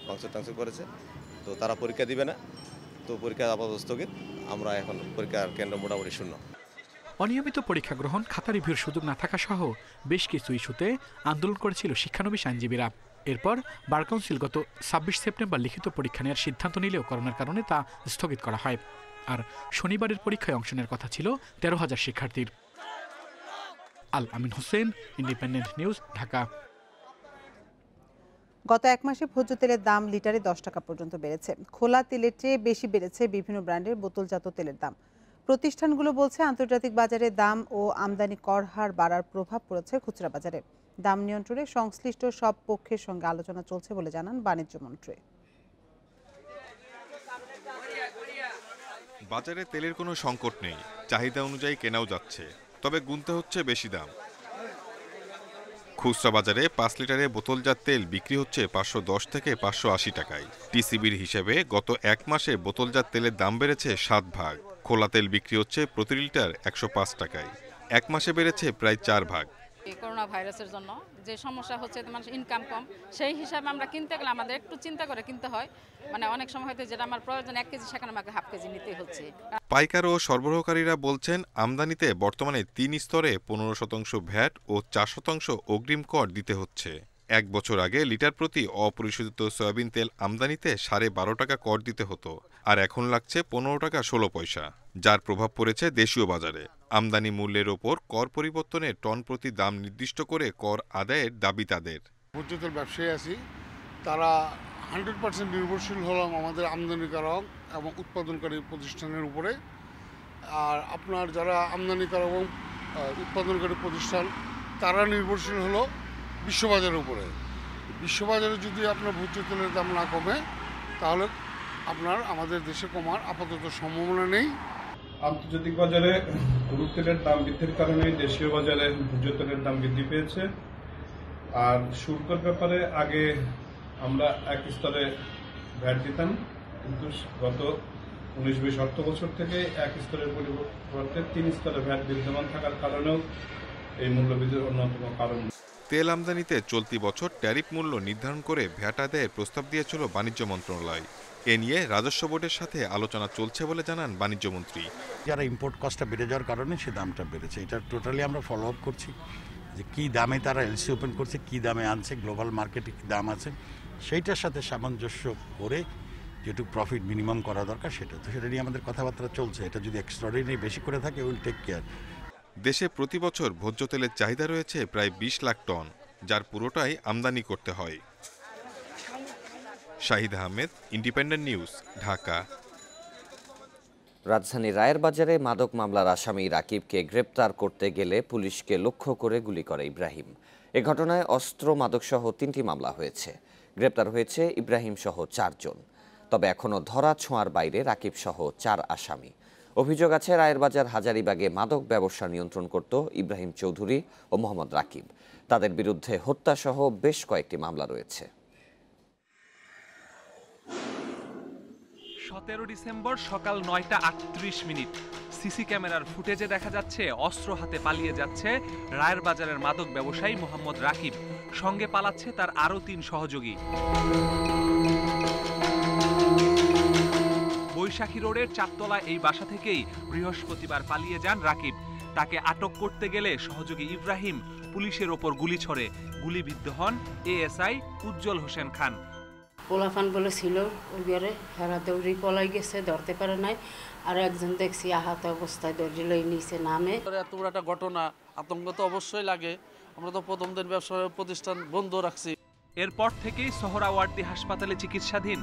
ভাঙচুর টাংচুর করেছে, তো তারা পরীক্ষা দিবে না। তো পরীক্ষা আপাতত স্থগিত, আমরা এখন পরীক্ষার কেন্দ্র মোটামুটি শূন্য। অনিয়মিত পরীক্ষা গ্রহণ, খাতা রিভিউর সুযোগ না থাকা সহ বেশ কিছু ইস্যুতে আন্দোলন করেছিল শিক্ষানবিশ আইনজীবীরা। এরপর বার কাউন্সিল গত 26 সেপ্টেম্বর লিখিত পরীক্ষা নেওয়ার সিদ্ধান্ত নিলেও করোনার কারণে তা স্থগিত করা হয়। আর শনিবারের পরীক্ষায় অংশ নেওয়ার কথা ছিল 13,000 শিক্ষার্থীর। আল আমিন হোসেন, ইন্ডিপেন্ডেন্ট নিউজ, ঢাকা। গত 1 মাসে ভোজ্য তেলের দাম লিটারে 10 টাকা পর্যন্ত বেড়েছে। খোলা তেলের চেয়ে বেশি বেড়েছে বিভিন্ন ব্র্যান্ডের বোতলজাত তেলের দাম। প্রতিষ্ঠানগুলো বলছে আন্তর্জাতিক বাজারে দাম ও আমদানি কর হার বাড়ার প্রভাব পড়েছে খুচরা বাজারে। দাম নিয়ন্ত্রণে সংশ্লিষ্ট সব পক্ষের সঙ্গে আলোচনা চলছে বলে জানান বাণিজ্য মন্ত্রী। বাজারে তেলের কোনো সংকট নেই, চাহিদা অনুযায়ী কেনাও যাচ্ছে, তবে গুনতে হচ্ছে বেশি দাম। খুচরা বাজারে 5 লিটারে বোতলজাত তেল বিক্রি হচ্ছে 510 থেকে 580 টাকায়। টিসিবির হিসেবে গত 1 মাসে বোতলজাত তেলের দাম বেড়েছে 7 ভাগ। খোলা তেল বিক্রি হচ্ছে প্রতি লিটার 105 টাকায়। 1 মাসে বেড়েছে প্রায় 4 ভাগ। করোনা ভাইরাসের জন্য যে সমস্যা হচ্ছে, মানুষের ইনকাম কম, সেই হিসাবে আমরা কিনতে গেলে আমাদের একটু চিন্তা করে কিনতে হয়। মানে অনেক সময় হয়তো যেটা আমার প্রয়োজন 1 কেজি, সেখানে আমাকে হাফ কেজি নিতে হচ্ছে। পাইকার ও সরবরাহকারীরা বলছেন আমদানিতে বর্তমানে 3 স্তরে 15% ভ্যাট ও 4% অগ্রিম কর দিতে হচ্ছে। 1 বছর আগে লিটার প্রতি অপরিশোধিত সয়াবিন তেল আমদানিতে 12.5 টাকা কর দিতে হতো, আর এখন লাগছে 15 টাকা 16 পয়সা, যার প্রভাব পড়েছে দেশীয় বাজারে। আমদানি মূল্যের ওপর কর পরিবর্তনে টন প্রতি দাম নির্দিষ্ট করে কর আদায়ের দাবি তাদের। ভোজ্য তেল ব্যবসায়ী আছি, তারা 100% নির্ভরশীল হলাম আমাদের আমদানিকারক এবং উৎপাদনকারী প্রতিষ্ঠানের উপরে। আর আপনার যারা আমদানিকারক এবং উৎপাদনকারী প্রতিষ্ঠান তারা নির্ভরশীল হলো বিশ্ববাজারের উপরে। বিশ্ববাজারে যদি আপনার ভোজ্য তেলের দাম না কমে তাহলে আপনার আমাদের দেশে কমার আপাতত সম্ভাবনা নেই। আন্তর্জাতিক বাজারে ক্রুড তেলের দাম বৃদ্ধির কারণে দেশীয় বাজারে ভোজ্য তেলের দাম বৃদ্ধি পেয়েছে। আর শুল্কের ব্যাপারে আগে আমরা এক স্তরে ভ্যাট দিতাম, কিন্তু গত 19-20 অর্থ বছর থেকে এক স্তরের পরিবর্তে 3 স্তরে ভ্যাট বিদ্যমান থাকার কারণেও এই মূল্যবৃদ্ধির অন্যতম কারণ। তেল আমদানিতে চলতি বছর ট্যারিফ মূল্য নির্ধারণ করে ভ্যাট আদায়ের প্রস্তাব দিয়েছিল বাণিজ্য মন্ত্রণালয়। এ নিয়ে রাজস্ব বোর্ডের সাথে আলোচনা চলছে বলে জানান বাণিজ্যমন্ত্রী। যারা ইম্পোর্ট কস্টটা বেড়ে যাওয়ার কারণে সে দামটা বেড়েছে, এটা টোটালি আমরা ফলো আপ করছি যে কী দামে তারা এলসি ওপেন করছে, কী দামে আনছে, গ্লোবাল মার্কেটে কী দাম আছে, সেইটার সাথে সামঞ্জস্য করে যেটুকু প্রফিট মিনিমাম করা দরকার সেটা নিয়ে আমাদের কথাবার্তা চলছে। এটা যদি এক্সট্রাঅর্ডিনারি বেশি করে থাকে উইল টেক কেয়ার। দেশে প্রতি বছর ভোজ্য তেলের চাহিদা রয়েছে প্রায় 20 লাখ টন, যার পুরোটাই আমদানি করতে হয়। Shahid Ahmed, independent news, Dhaka. রাজধানীর রায়ের বাজারে মাদক মামলার আসামি রাকিবকে গ্রেপ্তার করতে গেলে পুলিশকে লক্ষ্য করে গুলি করে ইব্রাহিম। এ ঘটনায় অস্ত্র, মাদকসহ 3টি মামলা হয়েছে। গ্রেপ্তার হয়েছে ইব্রাহিম সহ 4 জন। তবে এখনও ধরা ছোঁয়ার বাইরে রাকিব সহ 4 আসামি। অভিযোগ আছে রায়ের বাজার হাজারীবাগে মাদক ব্যবসা নিয়ন্ত্রণ করত ইব্রাহিম চৌধুরী ও মোহাম্মদ রাকিব। তাদের বিরুদ্ধে হত্যাসহ বেশ কয়েকটি মামলা রয়েছে। 17 ডিসেম্বর সকাল 9টা 38 মিনিট সিসি ক্যামেরার ফুটেজে দেখা যাচ্ছে অস্ত্র হাতে পালিয়ে যাচ্ছে রায়ের বাজারের মাদক ব্যবসায়ী মোহাম্মদ রাকিব। সঙ্গে পালাচ্ছে তার আরও 3 সহযোগী। বৈশাখী রোডের 4তলা এই বাসা থেকেই বৃহস্পতিবার পালিয়ে যান রাকিব। তাকে আটক করতে গেলে সহযোগী ইব্রাহিম পুলিশের ওপর গুলি ছড়ে। গুলিবিদ্ধ হন এএসআই উজ্জ্বল হোসেন খান। পোলাফান বলে ছিল ওই ঘরে, হেরা দৌড়ি পলাই গেছে, ধরতে পারে নাই। আর একজন দেখছি আহত অবস্থায় দৌড়ি লই নিচে নামে। এত বড় একটা ঘটনা, আতঙ্ক তো অবশ্যই লাগে। আমরা তো প্রথম দিন ব্যবসা প্রতিষ্ঠান বন্ধ রাখছি। এরপর থেকেই সোহরাওয়ার্দী হাসপাতালে চিকিৎসাধীন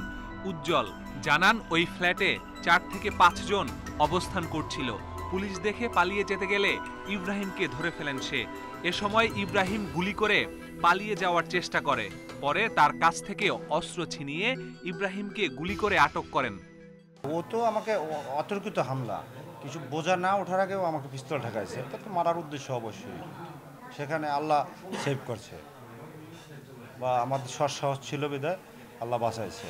উজ্জ্বল জানান ওই ফ্ল্যাটে 4 থেকে 5 জন অবস্থান করছিল। পুলিশ দেখে পালিয়ে যেতে গেলে ইব্রাহিমকে ধরে ফেলেন সে। এ সময় ইব্রাহিম গুলি করে পালিয়ে যাওয়ার চেষ্টা করে। পরে তার কাছ থেকে অস্ত্র ছিনিয়ে ইব্রাহিমকে গুলি করে আটক করেন। ও তো আমাকে অতর্কিত হামলা, কিছু বোঝা না ওঠার আগেও আমাকে পিস্তল ঠেকাইছে। এটা তো মারার উদ্দেশ্য অবশ্যই, সেখানে আল্লাহ সেভ করছে বা আমাদের সৎসাহস ছিল বিধায় আল্লাহ বাঁচাইছে।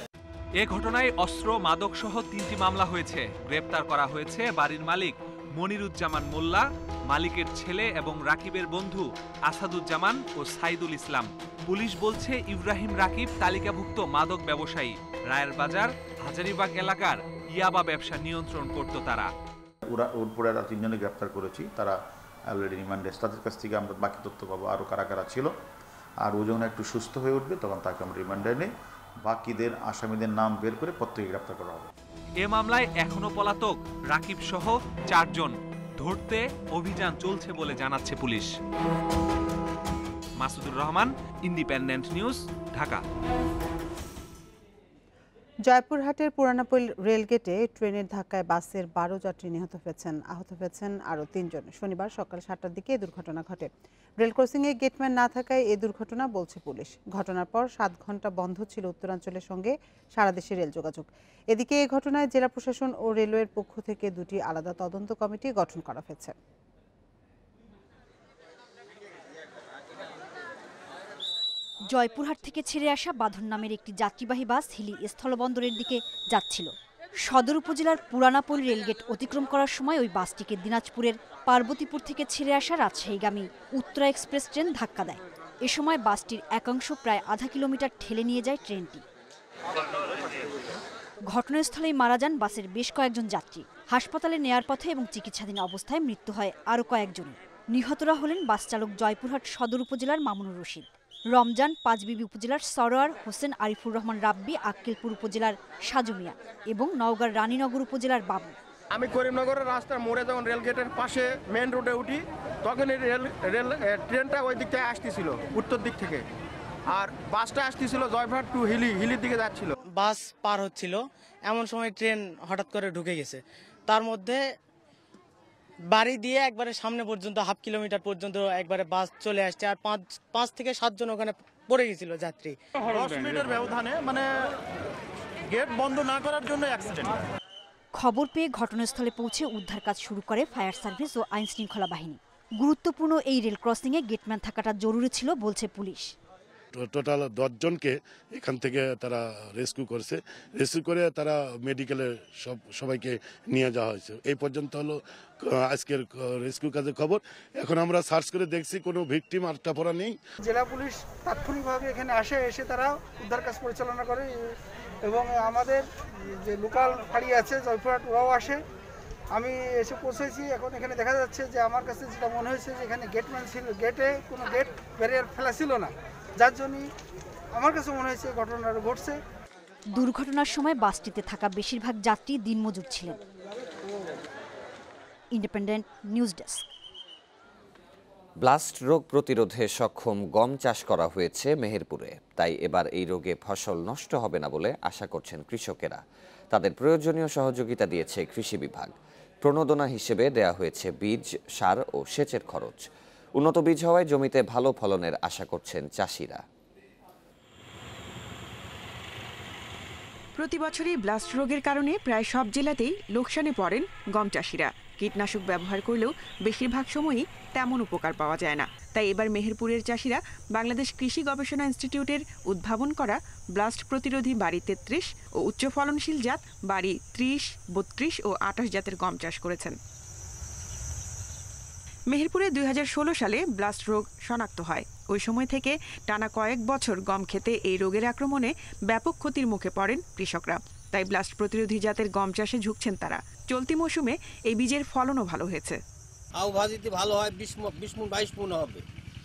এ ঘটনায় অস্ত্র, মাদক সহ 3টি মামলা হয়েছে। গ্রেপ্তার করা হয়েছে বাড়ির মালিক মনিরুজ্জামান মোল্লা, মালিকের ছেলে এবং রাকিবের বন্ধু আসাদুজ্জামান ও সাইদুল ইসলাম। পুলিশ বলছে ইব্রাহিম রাকিব তালিকাভুক্ত মাদক ব্যবসায়ী। রায়ের বাজার হাজারীবাগ এলাকার ইয়াবা ব্যবসা নিয়ন্ত্রণ করত তারা। উড়পুরে 3 জনে গ্রেপ্তার করেছি, তারা অলরেডি রিমান্ডে। তাদের কাছ থেকে আমরা বাকি তথ্য পাবো আরও কারা কারা ছিল। আর ও যখন একটু সুস্থ হয়ে উঠবে তখন তাকে আমরা রিমান্ডে নিই। বাকিদের আসামিদের নাম বের করে প্রত্যেকে গ্রেপ্তার করা হবে। এ মামলায় এখনো পলাতক রাকিব সহ 4 জন। ধরতে অভিযান চলছে বলে জানাচ্ছে পুলিশ। Masudur Rahman, independent news, Dhaka. জয়পুরহাটের পুরানাপোল রেলগেটে ট্রেনের ধাক্কায় বাসের 12 যাত্রী নিহত হয়েছেন। আহত হয়েছেন আরও 3 জন। শনিবার সকাল 7টার দিকে এই দুর্ঘটনা ঘটে। রেল ক্রসিংয়ে গেটম্যান না থাকায় এই দুর্ঘটনা বলছে পুলিশ। ঘটনার পর 7 ঘন্টা বন্ধ ছিল উত্তরাঞ্চলের সঙ্গে সারা দেশের রেল যোগাযোগ। এদিকে এই ঘটনায় জেলা প্রশাসন ও রেলওয়ের পক্ষ থেকে 2টি আলাদা তদন্ত কমিটি গঠন করা হয়েছে। জয়পুরহাট থেকে ছেড়ে আসা বাঁধন নামের একটি যাত্রীবাহী বাস হিলি স্থলবন্দরের দিকে যাচ্ছিল। সদর উপজেলার পুরানাপোল রেলগেট অতিক্রম করার সময় ওই বাসটিকে দিনাজপুরের পার্বতীপুর থেকে ছেড়ে আসা রাজশাহীগামী উত্তরা এক্সপ্রেস ট্রেন ধাক্কা দেয়। এ সময় বাসটির একাংশ প্রায় আধা কিলোমিটার ঠেলে নিয়ে যায় ট্রেনটি। ঘটনাস্থলেই মারা যান বাসের বেশ কয়েকজন যাত্রী। হাসপাতালে নেয়ার পথে এবং চিকিৎসাধীন অবস্থায় মৃত্যু হয় আরও কয়েকজন। নিহতরা হলেন বাস চালক জয়পুরহাট সদর উপজেলার মামুনুর রশিদ। রমজান পাঁচবিবি উপজেলার সরোয়ার হোসেন, আরিফুর রহমান রাব্বি আক্কেলপুর উপজেলার সাজু মিয়া এবং নওগাঁর রানীনগর উপজেলার বাবু। আমি করিমনগরের রাস্তার মোড়ে যখন রেলগেটের পাশে মেন রোডে উঠি তখন ট্রেনটা ওই দিক থেকে আসতেছিল, উত্তর দিক থেকে, আর বাসটা আসতেছিল জয়পুরহাট টু হিলির দিকে যাচ্ছিল। বাস পার হচ্ছিল, এমন সময় ট্রেন হঠাৎ করে ঢুকে গেছে। তার মধ্যে বাড়ি দিয়ে একবারে সামনে পর্যন্ত 1/2 কিলোমিটার পর্যন্ত একবারে বাস চলে আসছে, আর 5 থেকে 7 জন ওখানে পড়ে গেছিল যাত্রী। 10 মিনিটের ব্যবধানে মানে গেট বন্ধ না করার জন্য অ্যাক্সিডেন্ট। খবর পেয়ে ঘটনাস্থলে পৌঁছে উদ্ধার কাজ শুরু করে ফায়ার সার্ভিস ও আইন শৃঙ্খলা বাহিনী। গুরুত্বপূর্ণ এই রেল ক্রসিংয়ে গেটম্যান থাকাটা জরুরি ছিল বলছে পুলিশ। টোটাল 10 জনকে এখান থেকে তারা রেস্কিউ করেছে, রেস্কিউ করে তারা মেডিকেলে সবাইকে নিয়ে যাওয়া হয়েছে। এই পর্যন্ত হলো আজকের রেস্কিউ কাজের খবর। এখন আমরা সার্চ করে দেখছি কোনো ভিকটিম আটকা পড়া নেই। জেলা পুলিশ তাৎক্ষণিকভাবে এখানে এসে তারা উদ্ধার কাজ পরিচালনা করে এবং আমাদের যে লোকাল ফাঁড়ি আছে জয়পুরহাট, ওরাও আসে। আমি এসে পৌঁছেছি, এখন এখানে দেখা যাচ্ছে যে আমার কাছে যেটা মনে হয়েছে যে এখানে গেটম্যান ছিল, গেটে কোনো গেট ব্যারিয়ার ফেলা ছিল না, যার জন্য আমার কাছে মনে হয়েছে ঘটনাটা ঘটছে। দুর্ঘটনার সময় বাসটিতে থাকা বেশিরভাগ যাত্রী দিনমজুর ছিলেন। Independent news desk. ব্লাস্ট রোগ প্রতিরোধে সক্ষম গম চাষ করা হয়েছে মেহেরপুরে, তাই এবার এই রোগে ফসল নষ্ট হবে না বলে আশা করছেন কৃষকেরা। তাদের প্রয়োজনীয় সহযোগিতা দিয়েছে কৃষি বিভাগ। প্রণোদনা হিসেবে দেয়া হয়েছে বীজ, সার ও সেচের খরচ। উন্নত বীজ হওয়ায় জমিতে ভালো ফলনের আশা করছেন চাষিরা। প্রতি বছরই ব্লাস্ট রোগের কারণে প্রায় সব জেলাতেই লোকসানে পড়েন গম চাষিরা। কীটনাশক ব্যবহার করলেও বেশিরভাগ সময়ই তেমন উপকার পাওয়া যায় না। তাই এবার মেহেরপুরের চাষিরা বাংলাদেশ কৃষি গবেষণা ইনস্টিটিউটের উদ্ভাবন করা ব্লাস্ট প্রতিরোধী বাড়ি 33 ও উচ্চ ফলনশীল জাত বাড়ি 30, 32 ও 28 জাতের গম চাষ করেছেন। মেহেরপুরে 2016 সালে ব্লাস্ট রোগ শনাক্ত হয়। ওই সময় থেকে টানা কয়েক বছর গম খেতে এই রোগের আক্রমণে ব্যাপক ক্ষতির মুখে পড়েন কৃষকরা। তাই ব্লাস্ট প্রতিরোধী জাতের গম চাষে ঝুঁকছেন তারা। চলতি মৌসুমে এই বীজের ফলনও ভালো হয়েছে। আউ ভাজিতে ভালো হয়, 20 মণ 22 মণ হবে।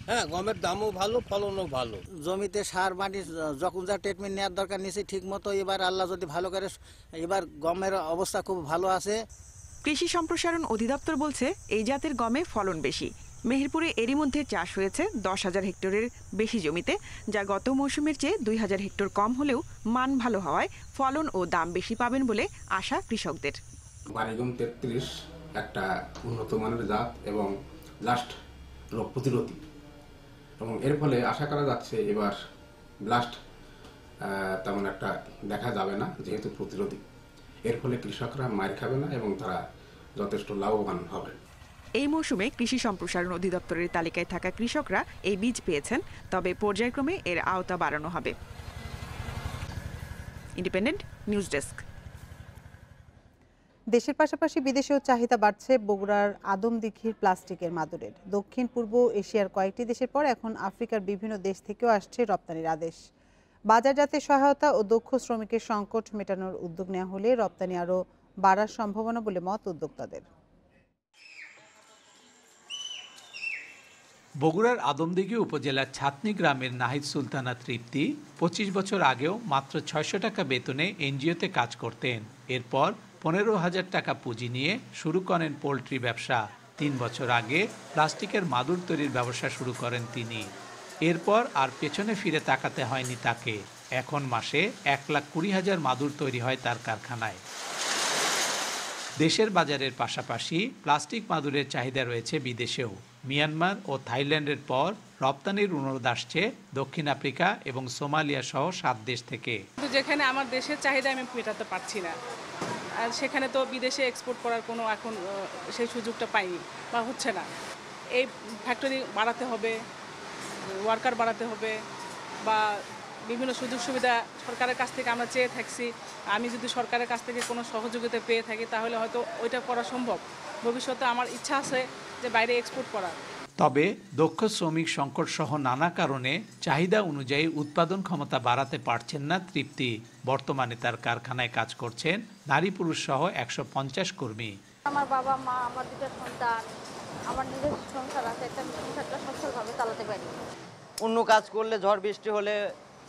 হ্যাঁ, গমের দামও ভালো, ফলনও ভালো। জমিতে সার পানি যখন যা ট্রিটমেন্ট নেওয়ার দরকার নিয়েছে ঠিক মতো। এবার আল্লাহ যদি ভালো করে, এবার গমের অবস্থা খুব ভালো আছে। কৃষি সম্প্রসারণ অধিদপ্তর বলছে এই জাতের গমে ফলন বেশি। মেহেরপুরে এরই মধ্যে চাষ হয়েছে 10,000 হেক্টরের বেশি জমিতে, যা গত মৌসুমের চেয়ে 2,000 হেক্টর কম হলেও মান ভালো হওয়ায় ফলন ও দাম বেশি পাবেন বলে আশা কৃষকদের। বাড়িগম 33 একটা উন্নত মানের জাত এবং ব্লাস্ট রোগ প্রতিরোধী, এবং এর ফলে আশা করা যাচ্ছে এবার ব্লাস্ট তেমন একটা দেখা যাবে না, যেহেতু প্রতিরোধী। এর ফলে কৃষকরা মার খাবে না এবং তারা যথেষ্ট লাভবান হবে। এই মৌসুমে কৃষি সম্প্রসারণ অধিদপ্তরের তালিকায় থাকা কৃষকরা এই বীজ পেয়েছেন, তবে পর্যায়ক্রমে এর আওতা বাড়ানো হবে। Independent news desk. দেশের পাশাপাশি বিদেশেও চাহিদা বাড়ছে বগুড়ার আদমদীঘির প্লাস্টিকের মাদুরের। দক্ষিণ পূর্ব এশিয়ার কয়েকটি দেশের পর এখন আফ্রিকার বিভিন্ন দেশ থেকেও আসছে রপ্তানির আদেশ। বাজারজাতে সহায়তা ও দক্ষ শ্রমিকের সংকট মেটানোর উদ্যোগ নেওয়া হলে রপ্তানি আরও বাড়ার সম্ভাবনা বলে মত উদ্যোক্তাদের। বগুড়ার আদমদীঘি উপজেলার ছাতনি গ্রামের নাহিদ সুলতানা তৃপ্তি 25 বছর আগেও মাত্র 600 টাকা বেতনে এনজিওতে কাজ করতেন। এরপর 15,000 টাকা পুঁজি নিয়ে শুরু করেন পোলট্রি ব্যবসা। 3 বছর আগে প্লাস্টিকের মাদুর তৈরির ব্যবসা শুরু করেন তিনি। এরপর আর পেছনে ফিরে তাকাতে হয়নি তাকে। এখন মাসে 1,20,000 মাদুর তৈরি হয় তার কারখানায়। দেশের বাজারের পাশাপাশি প্লাস্টিক মাদুরের চাহিদা রয়েছে বিদেশেও। মিয়ানমার ও থাইল্যান্ডের পর রপ্তানির অনুরোধ আসছে দক্ষিণ আফ্রিকা এবং সোমালিয়া সহ 7 দেশ থেকে। যেখানে আমার দেশের চাহিদা আমি মেটাতে পারছি না, আর সেখানে তো বিদেশে এক্সপোর্ট করার কোনো এখন সেই সুযোগটা পাইনি বা হচ্ছে না। এই ফ্যাক্টরি বাড়াতে হবে, ওয়ার্কার বাড়াতে হবে, বা বিভিন্ন সুযোগ সুবিধা সরকারের কাছ থেকে আমরা চেয়ে থাকছি। আমি যদি সরকারের কাছ থেকে কোনো সহযোগিতা পেয়ে থাকি তাহলে হয়তো ওইটা করা সম্ভব। ভবিষ্যতে আমার ইচ্ছা আছে যে বাইরে এক্সপোর্ট করার। তবে দক্ষ শ্রমিক সংকট সহ নানা কারণে চাহিদা অনুযায়ী উৎপাদন ক্ষমতা বাড়াতে পারছেন না তৃপ্তি। বর্তমানে তার কারখানায় কাজ করছেন নারী পুরুষ সহ 150 কর্মী। আমার বাবা মা, আমার 2টা সন্তান, আমার নিজের সংসার আছে, একটা সংসারটা সচ্ছলভাবে চালাতে পারি। অন্য কাজ করলে ঝড় বৃষ্টি হলে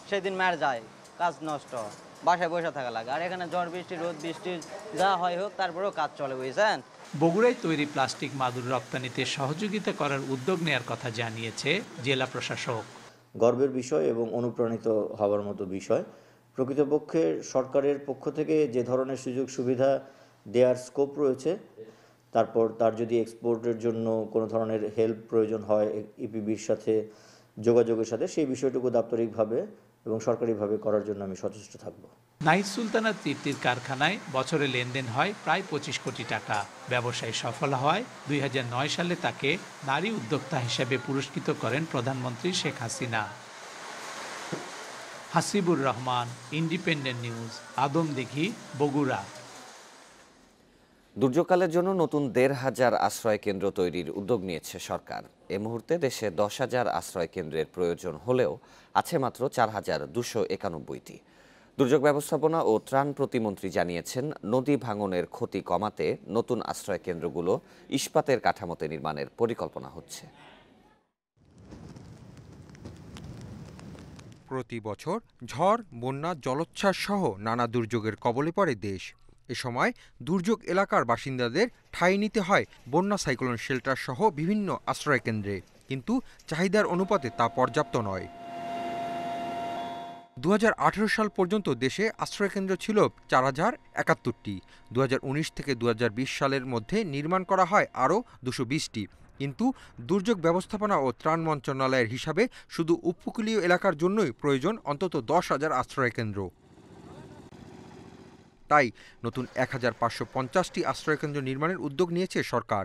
সেদিন মার যায়, কাজ নষ্ট, বাসায় বসে থাকা লাগে। আর এখানে ঝড় বৃষ্টি রোদ বৃষ্টি যা হয় হোক তারপরেও কাজ চলে, বুঝছেন। বগুড়ায় তৈরি প্লাস্টিক মাদুর রপ্তানিতে সহযোগিতা করার উদ্যোগ নেয়ার কথা জানিয়েছে জেলা প্রশাসক। গর্বের বিষয় এবং অনুপ্রাণিত হওয়ার মতো বিষয়। প্রকৃতপক্ষে সরকারের পক্ষ থেকে যে ধরনের সুযোগ সুবিধা দেওয়ার স্কোপ রয়েছে, তারপর তার যদি এক্সপোর্টের জন্য কোনো ধরনের হেল্প প্রয়োজন হয় ইপিবির সাথে যোগাযোগের সাথে, সেই বিষয়টুকু দাপ্তরিকভাবে এবং সরকারিভাবে করার জন্য আমি সচেষ্ট থাকব। নাহিদ সুলতানা তৃপ্তির কারখানায় বছরে লেনদেন হয় প্রায় 25 কোটি টাকা। ব্যবসায় সফল হয় 2009 সালে তাকে নারী উদ্যোক্তা হিসেবে পুরস্কৃত করেন প্রধানমন্ত্রী শেখ হাসিনা। Hasibur Rahman, independent news, Adamdighi, Bogura. দুর্যোগকালের জন্য নতুন ১৫০০ আশ্রয় কেন্দ্র তৈরির উদ্যোগ নিয়েছে সরকার। এ মুহূর্তে দেশে 10,000 আশ্রয় কেন্দ্রের প্রয়োজন হলেও আছে মাত্র 4,291টি। দুর্যোগ ব্যবস্থাপনা ও ত্রাণ প্রতিমন্ত্রী জানিয়েছেন, নদী ভাঙনের ক্ষতি কমাতে নতুন আশ্রয় কেন্দ্রগুলো ইস্পাতের কাঠামোতে নির্মাণের পরিকল্পনা হচ্ছে। প্রতি বছর ঝড়, বন্যা, জলোচ্ছ্বাস সহ নানা দুর্যোগের কবলে পড়ে দেশ। এ সময় দুর্যোগ এলাকার বাসিন্দাদের ঠাঁই নিতে হয় বন্যা সাইক্লোন শেল্টার সহ বিভিন্ন আশ্রয়কেন্দ্রে, কিন্তু চাহিদার অনুপাতে তা পর্যাপ্ত নয়। 2018 সাল পর্যন্ত দেশে আশ্রয়কেন্দ্র ছিল 4071টি। 2019 থেকে 2020 সালের মধ্যে নির্মাণ করা হয় আরও 220টি। কিন্তু দুর্যোগ ব্যবস্থাপনা ও ত্রাণ মন্ত্রণালয়ের হিসাবে শুধু উপকূলীয় এলাকার জন্যই প্রয়োজন অন্তত 10,000 আশ্রয়কেন্দ্র। তাই নতুন 1550টি আশ্রয়কেন্দ্র নির্মাণের উদ্যোগ নিয়েছে সরকার।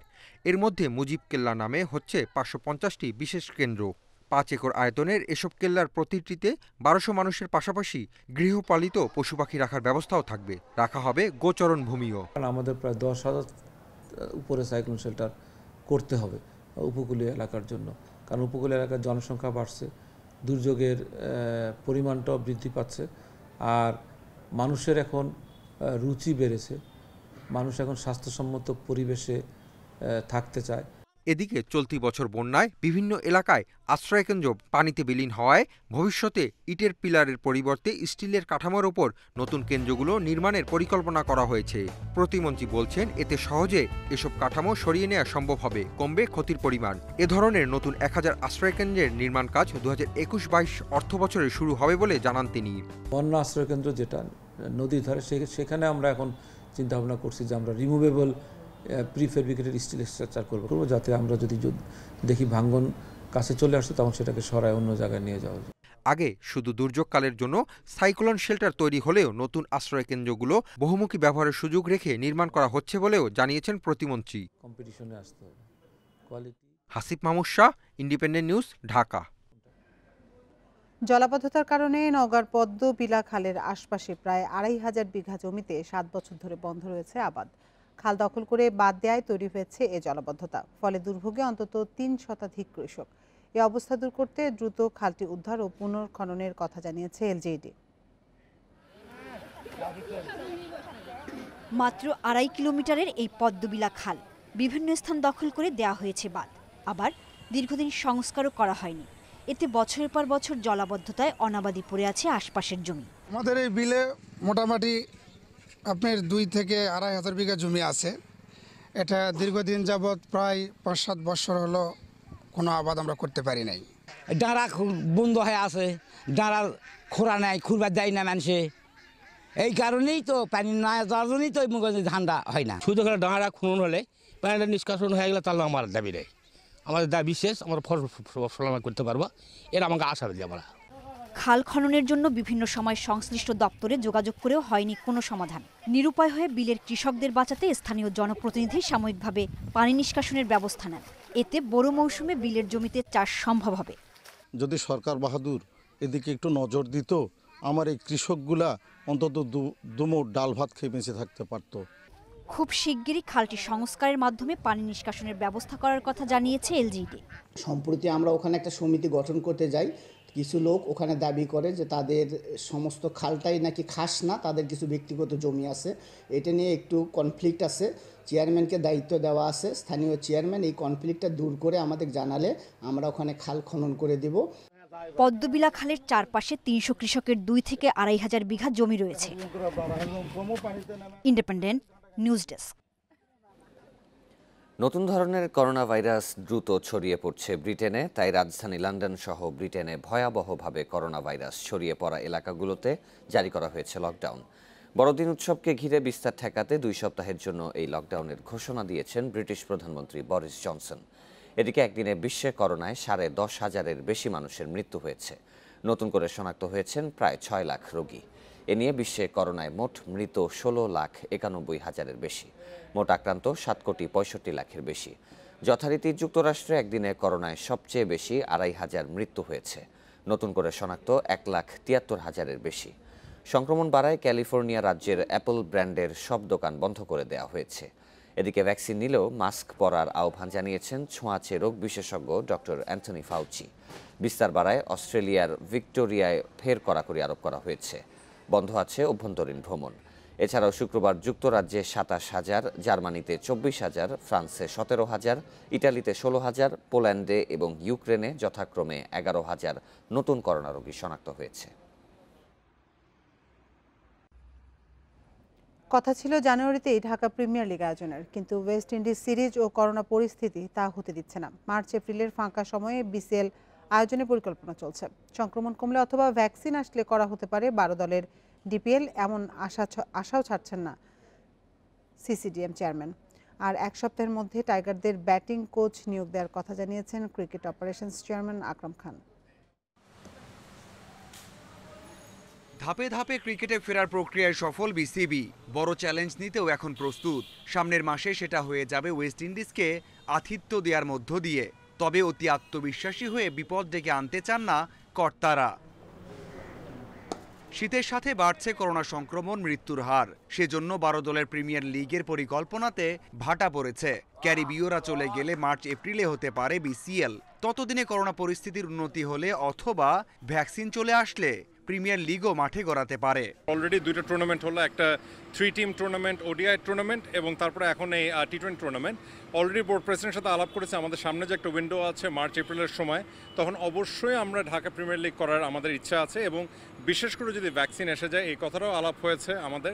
এর মধ্যে মুজিব কেল্লা নামে হচ্ছে 550টি বিশেষ কেন্দ্র। 5 একর আয়তনের এসব কেল্লার প্রতিটিতে 1200 মানুষের পাশাপাশি গৃহপালিত পশু পাখি রাখার ব্যবস্থাও থাকবে। রাখা হবে গোচরণ ভূমিও। আমাদের প্রায় 10,000 উপরে সাইক্লোন শেল্টার করতে হবে উপকূলীয় এলাকার জন্য, কারণ উপকূলীয় এলাকার জনসংখ্যা বাড়ছে, দুর্যোগের পরিমাণটাও বৃদ্ধি পাচ্ছে, আর মানুষের এখন রুচি বেড়েছে, মানুষ এখন স্বাস্থ্যসম্মত পরিবেশে থাকতে চায়। এদিকে চলতি বছর বন্যায় বিভিন্ন এলাকায় আশ্রয়কেন্দ্র পানিতে বিলীন হওয়ায় ভবিষ্যতে ইটের পিলারের পরিবর্তে স্টিলের কাঠামোর ওপর নতুন কেন্দ্রগুলো নির্মাণের পরিকল্পনা করা হয়েছে। প্রতিমন্ত্রী বলছেন, এতে সহজে এসব কাঠামো সরিয়ে নেওয়া সম্ভব হবে, কমবে ক্ষতির পরিমাণ। এ ধরনের নতুন 1000 আশ্রয়কেন্দ্রের নির্মাণ কাজ 2021-22 অর্থবছরে শুরু হবে বলে জানান তিনি। বন্যা আশ্রয়কেন্দ্র যেটা নদীর ধারে, সেখানে আমরা এখন চিন্তা ভাবনা করছি যে আমরা রিমুভেবল প্রিফেব্রিকেটেড স্টিল স্ট্রাকচার করবো, যাতে আমরা যদি দেখি ভাঙ্গন কাছে চলে আসছে তখন সেটাকে সরায় অন্য জায়গায় নিয়ে যাওয়া যায়। আগে শুধু দুর্যোগকালের জন্য সাইক্লোন শেল্টার তৈরি হলেও নতুন আশ্রয়কেন্দ্রগুলো বহুমুখী ব্যবহারের সুযোগ রেখে নির্মাণ করা হচ্ছে বলেও জানিয়েছেন প্রতিমন্ত্রী। কম্পিটিশনে আসতে হবে, quality. Hasib Mahmud Shah, independent news, Dhaka. জলাবদ্ধতার কারণে নওগাঁর পদ্মবিলা খালের আশপাশে প্রায় 2,500 বিঘা জমিতে 7 বছর ধরে বন্ধ রয়েছে আবাদ। খাল দখল করে বাদ দেয়ায় তৈরি হয়েছে এ জলাবদ্ধতা, ফলে দুর্ভোগে অন্তত 3 শতাধিক কৃষক। এই অবস্থা দূর করতে দ্রুত খালটি উদ্ধার ও পুনর্খননের কথা জানিয়েছে এলজিইডি। মাত্র 2.5 কিলোমিটারের এই পদ্মবিলা খাল বিভিন্ন স্থান দখল করে দেয়া হয়েছে বাঁধ, আবার দীর্ঘদিন সংস্কারও করা হয়নি। এতে বছরের পর বছর জলাবদ্ধতায় অনাবাদি পড়ে আছে আশপাশের জমি। আমাদের এই বিলে মোটামুটি আপনার 2 থেকে 2,500 বিঘা জমি আছে। এটা দীর্ঘদিন যাবৎ প্রায় 5-7 বছর হলো কোনো আবাদ আমরা করতে পারি নাই। ডাঁড়া বন্ধ হয়ে আছে, ডাঁড়া খোরা নাই, খুরবার দেয় না মানুষে। এই কারণেই তো পানি না যাওয়ার জন্যই তো ধানটা হয় না। শুধু করে ডাঁড়া খুন হলে পানিটা নিষ্কাশন হয়ে গেলে তাহলে আমার দাবি নেই, আমাদের দাবি শেষ, আমরা ফসল করতে পারবো, এর আমাকে আশা দিই। আমরা খাল খননের জন্য বিভিন্ন সময় সংশ্লিষ্ট দপ্তরে যোগাযোগ করেও হয়নি কোনো সমাধান। নিরুপায় হয়ে বিলের কৃষকদের বাঁচাতে স্থানীয় জনপ্রতিনিধি সাময়িকভাবে পানি নিষ্কাশনের ব্যবস্থা নেন। এতে বড় মৌসুমে বিলের জমিতে চাষ সম্ভব হবে। যদি সরকার বাহাদুর এদিকে একটু নজর দিত, আমার এই কৃষকগুলা অন্তত দুমুঠ ডাল ভাত খেয়ে বেঁচে থাকতে পারত। খুব শিগগিরই খালটি সংস্কারের মাধ্যমে পানি নিষ্কাশনের ব্যবস্থা করার কথা জানিয়েছে এলজিইডি। সম্প্রতি আমরা ওখানে একটা সমিতি গঠন করতে যাই, কিছু লোক ওখানে দাবি করে যে তাদের সমস্ত খালটাই নাকি খাস না, তাদের কিছু ব্যক্তিগত জমি আছে। এটা নিয়ে একটু কনফ্লিক্ট আছে, চেয়ারম্যানকে দায়িত্ব দেওয়া আছে। স্থানীয় চেয়ারম্যান এই কনফ্লিক্টটা দূর করে আমাদের জানালে আমরা ওখানে খাল খনন করে দেব। পদ্মবিলা খালের চারপাশে ৩০০ কৃষকের ২ থেকে ২,৫০০ বিঘা জমি রয়েছে। Independent news desk. নতুন ধরনের করোনা ভাইরাস দ্রুত ছড়িয়ে পড়ছে ব্রিটেনে, তাই রাজধানী লন্ডন সহ ব্রিটেনে ভয়াবহভাবে করোনা ভাইরাস ছড়িয়ে পড়া এলাকাগুলোতে জারি করা হয়েছে লকডাউন। বড়দিন উৎসবকে ঘিরে বিস্তার ঠেকাতে ২ সপ্তাহের জন্য এই লকডাউনের ঘোষণা দিয়েছেন ব্রিটিশ প্রধানমন্ত্রী বরিস জনসন। এদিকে একদিনে বিশ্বে করোনায় ১০,৫০০-এর বেশি মানুষের মৃত্যু হয়েছে। নতুন করে শনাক্ত হয়েছেন প্রায় ৬ লাখ রোগী। এ নিয়ে বিশ্বে করোনায় মোট মৃত ১৬,৯১,০০০-এর বেশি, মোট আক্রান্ত ৭,৬৫,০০,০০০-এর বেশি। যথারীতি যুক্তরাষ্ট্রে একদিনে করোনায় সবচেয়ে বেশি ২,৫০০ মৃত্যু হয়েছে, নতুন করে শনাক্ত ১,৭৩,০০০-এর বেশি। সংক্রমণ বাড়ায় ক্যালিফোর্নিয়া রাজ্যের অ্যাপল ব্র্যান্ডের সব দোকান বন্ধ করে দেওয়া হয়েছে। এদিকে ভ্যাকসিন নিলেও মাস্ক পরার আহ্বান জানিয়েছেন ছোঁয়াচে রোগ বিশেষজ্ঞ ডক্টর অ্যান্থনি ফাউচি। বিস্তার বাড়ায় অস্ট্রেলিয়ার ভিক্টোরিয়ায় ফের কড়াকড়ি আরোপ করা হয়েছে। বন্ধ আছে অভ্যন্তরীণ ভ্রমণ। এছাড়াও শুক্রবার যুক্তরাজ্যে ২৭,০০০, জার্মানিতে ২৪,০০০, ফ্রান্সে ১৭,০০০, ইটালিতে ১৬,০০০, পোল্যান্ডে এবং ইউক্রেনে যথাক্রমে ১১,০০০ নতুন করোনা রোগী শনাক্ত হয়েছে। কথা ছিল জানুয়ারিতেই ঢাকা প্রিমিয়ার লিগ আয়োজনের, কিন্তু ওয়েস্ট ইন্ডিজ সিরিজ ও করোনা পরিস্থিতি তা হতে দিচ্ছে না। মার্চ এপ্রিলের ফাঁকা সময়ে বিসিএল আয়োজনের পরিকল্পনা চলছে। সংক্রমণ কমলে অথবা ভ্যাকসিন আসলে করা হতে পারে ১২ দলের ডিপিএল, এমন আশাও ছাড়ছেন না সিসিডিএম চেয়ারম্যান। আর এক সপ্তাহের মধ্যে টাইগারদের ব্যাটিং কোচ নিয়োগ দেওয়ার কথা জানিয়েছেন cricket operations chairman Akram Khan. ধাপে ধাপে ক্রিকেটে ফেরার প্রক্রিয়ায় সফল বিসিবি। বড় চ্যালেঞ্জ নিতেও এখন প্রস্তুত। সামনের মাসে সেটা হয়ে যাবে ওয়েস্ট ইন্ডিজকে আতিথ্য দেওয়ার মধ্য দিয়ে। তবে অতি আত্মবিশ্বাসী হয়ে বিপদ ডেকে আনতে চান না কর্তারা। শীতের সাথে বাড়ছে করোনা সংক্রমণ, মৃত্যুর হার। সেজন্য ১২ দলের প্রিমিয়ার লিগের পরিকল্পনাতে ভাটা পড়েছে। ক্যারিবীয়রা চলে গেলে মার্চ এপ্রিলে হতে পারে বিসিএল। ততদিনে করোনা পরিস্থিতির উন্নতি হলে অথবা ভ্যাকসিন চলে আসলে প্রিমিয়ার লিগও মাঠে গড়াতে পারে। অলরেডি 2টা টুর্নামেন্ট হলো, একটা 3 টিম টুর্নামেন্ট, ওডিআই টুর্নামেন্ট, এবং তারপরে এখন এই টি20 টুর্নামেন্ট। অলরেডি বোর্ড প্রেসিডেন্টের সাথে আলাপ করেছে, আমাদের সামনে যে একটা উইন্ডো আছে মার্চ এপ্রিলের সময়, তখন অবশ্যই আমরা ঢাকা প্রিমিয়ার লিগ করার আমাদের ইচ্ছা আছে, এবং বিশেষ করে যদি ভ্যাকসিন এসে যায় এই কথাটাও আলাপ হয়েছে আমাদের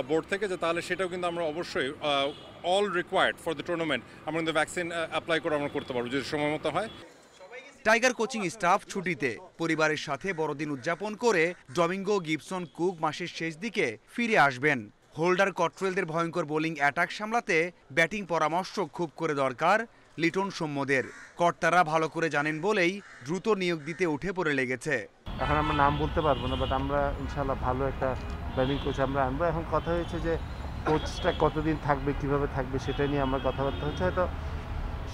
বোর্ড থেকে, যে তাহলে সেটাও কিন্তু আমরা অবশ্যই all required for the tournament আমরা কিন্তু ভ্যাকসিন অ্যাপ্লাই করে আমরা করতে পারবো যদি সময় মতো হয়। টাইগার কোচিং স্টাফ ছুটিতে, পরিবারের সাথে বড়দিন উদযাপন করে ডমিঙ্গো, গিবসন, কুক মাসের শেষ দিকে ফিরে আসবেন। হোল্ডার কট্রেলদের ভয়ঙ্কর বোলিং অ্যাটাক সামলাতে ব্যাটিং পরামর্শ খুব করে দরকার লিটন সৌম্যদের। কর্তারা ভালো করে জানেন বলেই দ্রুত নিয়োগ দিতে উঠে পড়ে লেগেছে। এখন আমরা নাম বলতে পারবো না, বাট আমরা ইনশাল্লাহ ভালো একটা ব্যাটিং কোচ আমরা আনবো। এখন কথা হয়েছে যে কোচটা কতদিন থাকবে, কিভাবে থাকবে, সেটা নিয়ে আমার কথাবার্তা হচ্ছে। হয়তো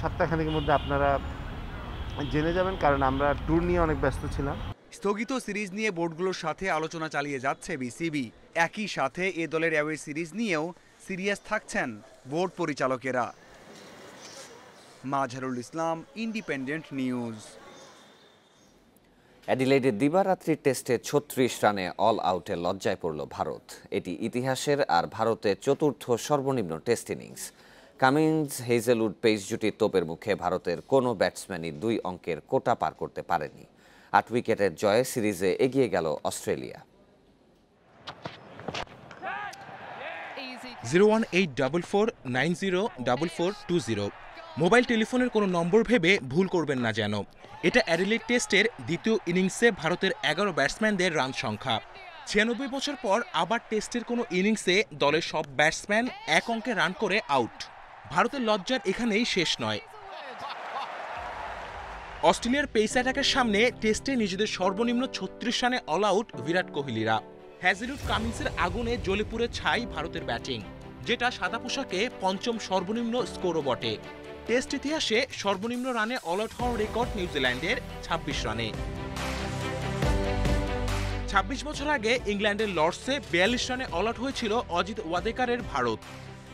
সপ্তাহখানেকের মধ্যে আপনারা জেনে যাবেন, কারণ আমরা ট্যুর নিয়ে অনেক ব্যস্ত ছিলাম। স্থগিত সিরিজ নিয়ে বোর্ডগুলোর সাথে আলোচনা চালিয়ে যাচ্ছে বিসিবি। একই সাথে এ দলের অ্যাওয়ে সিরিজ নিয়েও সিরিয়াস থাকছেন board পরিচালকেরা। Mazharul Islam, independent news. অ্যাডিলেইডে দিবারাত্রি টেস্টে ৩৬ রানে অল আউটে লজ্জায় পড়ল ভারত। এটি ইতিহাসের আর ভারতের চতুর্থ সর্বনিম্ন test innings. Cummins Hazlewood pace জুটির তোপের মুখে ভারতের কোনো ব্যাটসম্যানই 2 অঙ্কের কোটা পার করতে পারেনি। 8 উইকেটের জয়ে সিরিজে এগিয়ে গেল অস্ট্রেলিয়া। 01844904420 মোবাইল টেলিফোনের কোনো নম্বর ভেবে ভুল করবেন না যেন। এটা অ্যাডিলেড টেস্টের দ্বিতীয় ইনিংসে ভারতের 11 ব্যাটসম্যানদের রান সংখ্যা। 96 বছর পর আবার টেস্টের কোনো ইনিংসে দলের সব ব্যাটসম্যান 1 অঙ্কে রান করে আউট। ভারতের লজ্জার এখানেই শেষ নয়। অস্ট্রেলিয়ার পেস অ্যাটাকের সামনে টেস্টে নিজেদের সর্বনিম্ন 36 রানে অল আউট বিরাট কোহলিরা। হ্যাজেলউড কামিন্সের আগুনে জ্বলে পুড়ে ছাই ভারতের ব্যাটিং, যেটা সাদা পোশাকে 5ম সর্বনিম্ন স্কোরও বটে। টেস্ট ইতিহাসে সর্বনিম্ন রানে অল আউট হওয়ার রেকর্ড নিউজিল্যান্ডের 26 রানে। 26 বছর আগে ইংল্যান্ডের লর্ডসে 42 রানে অল আউট হয়েছিল অজিত ওয়াদেকারের ভারত।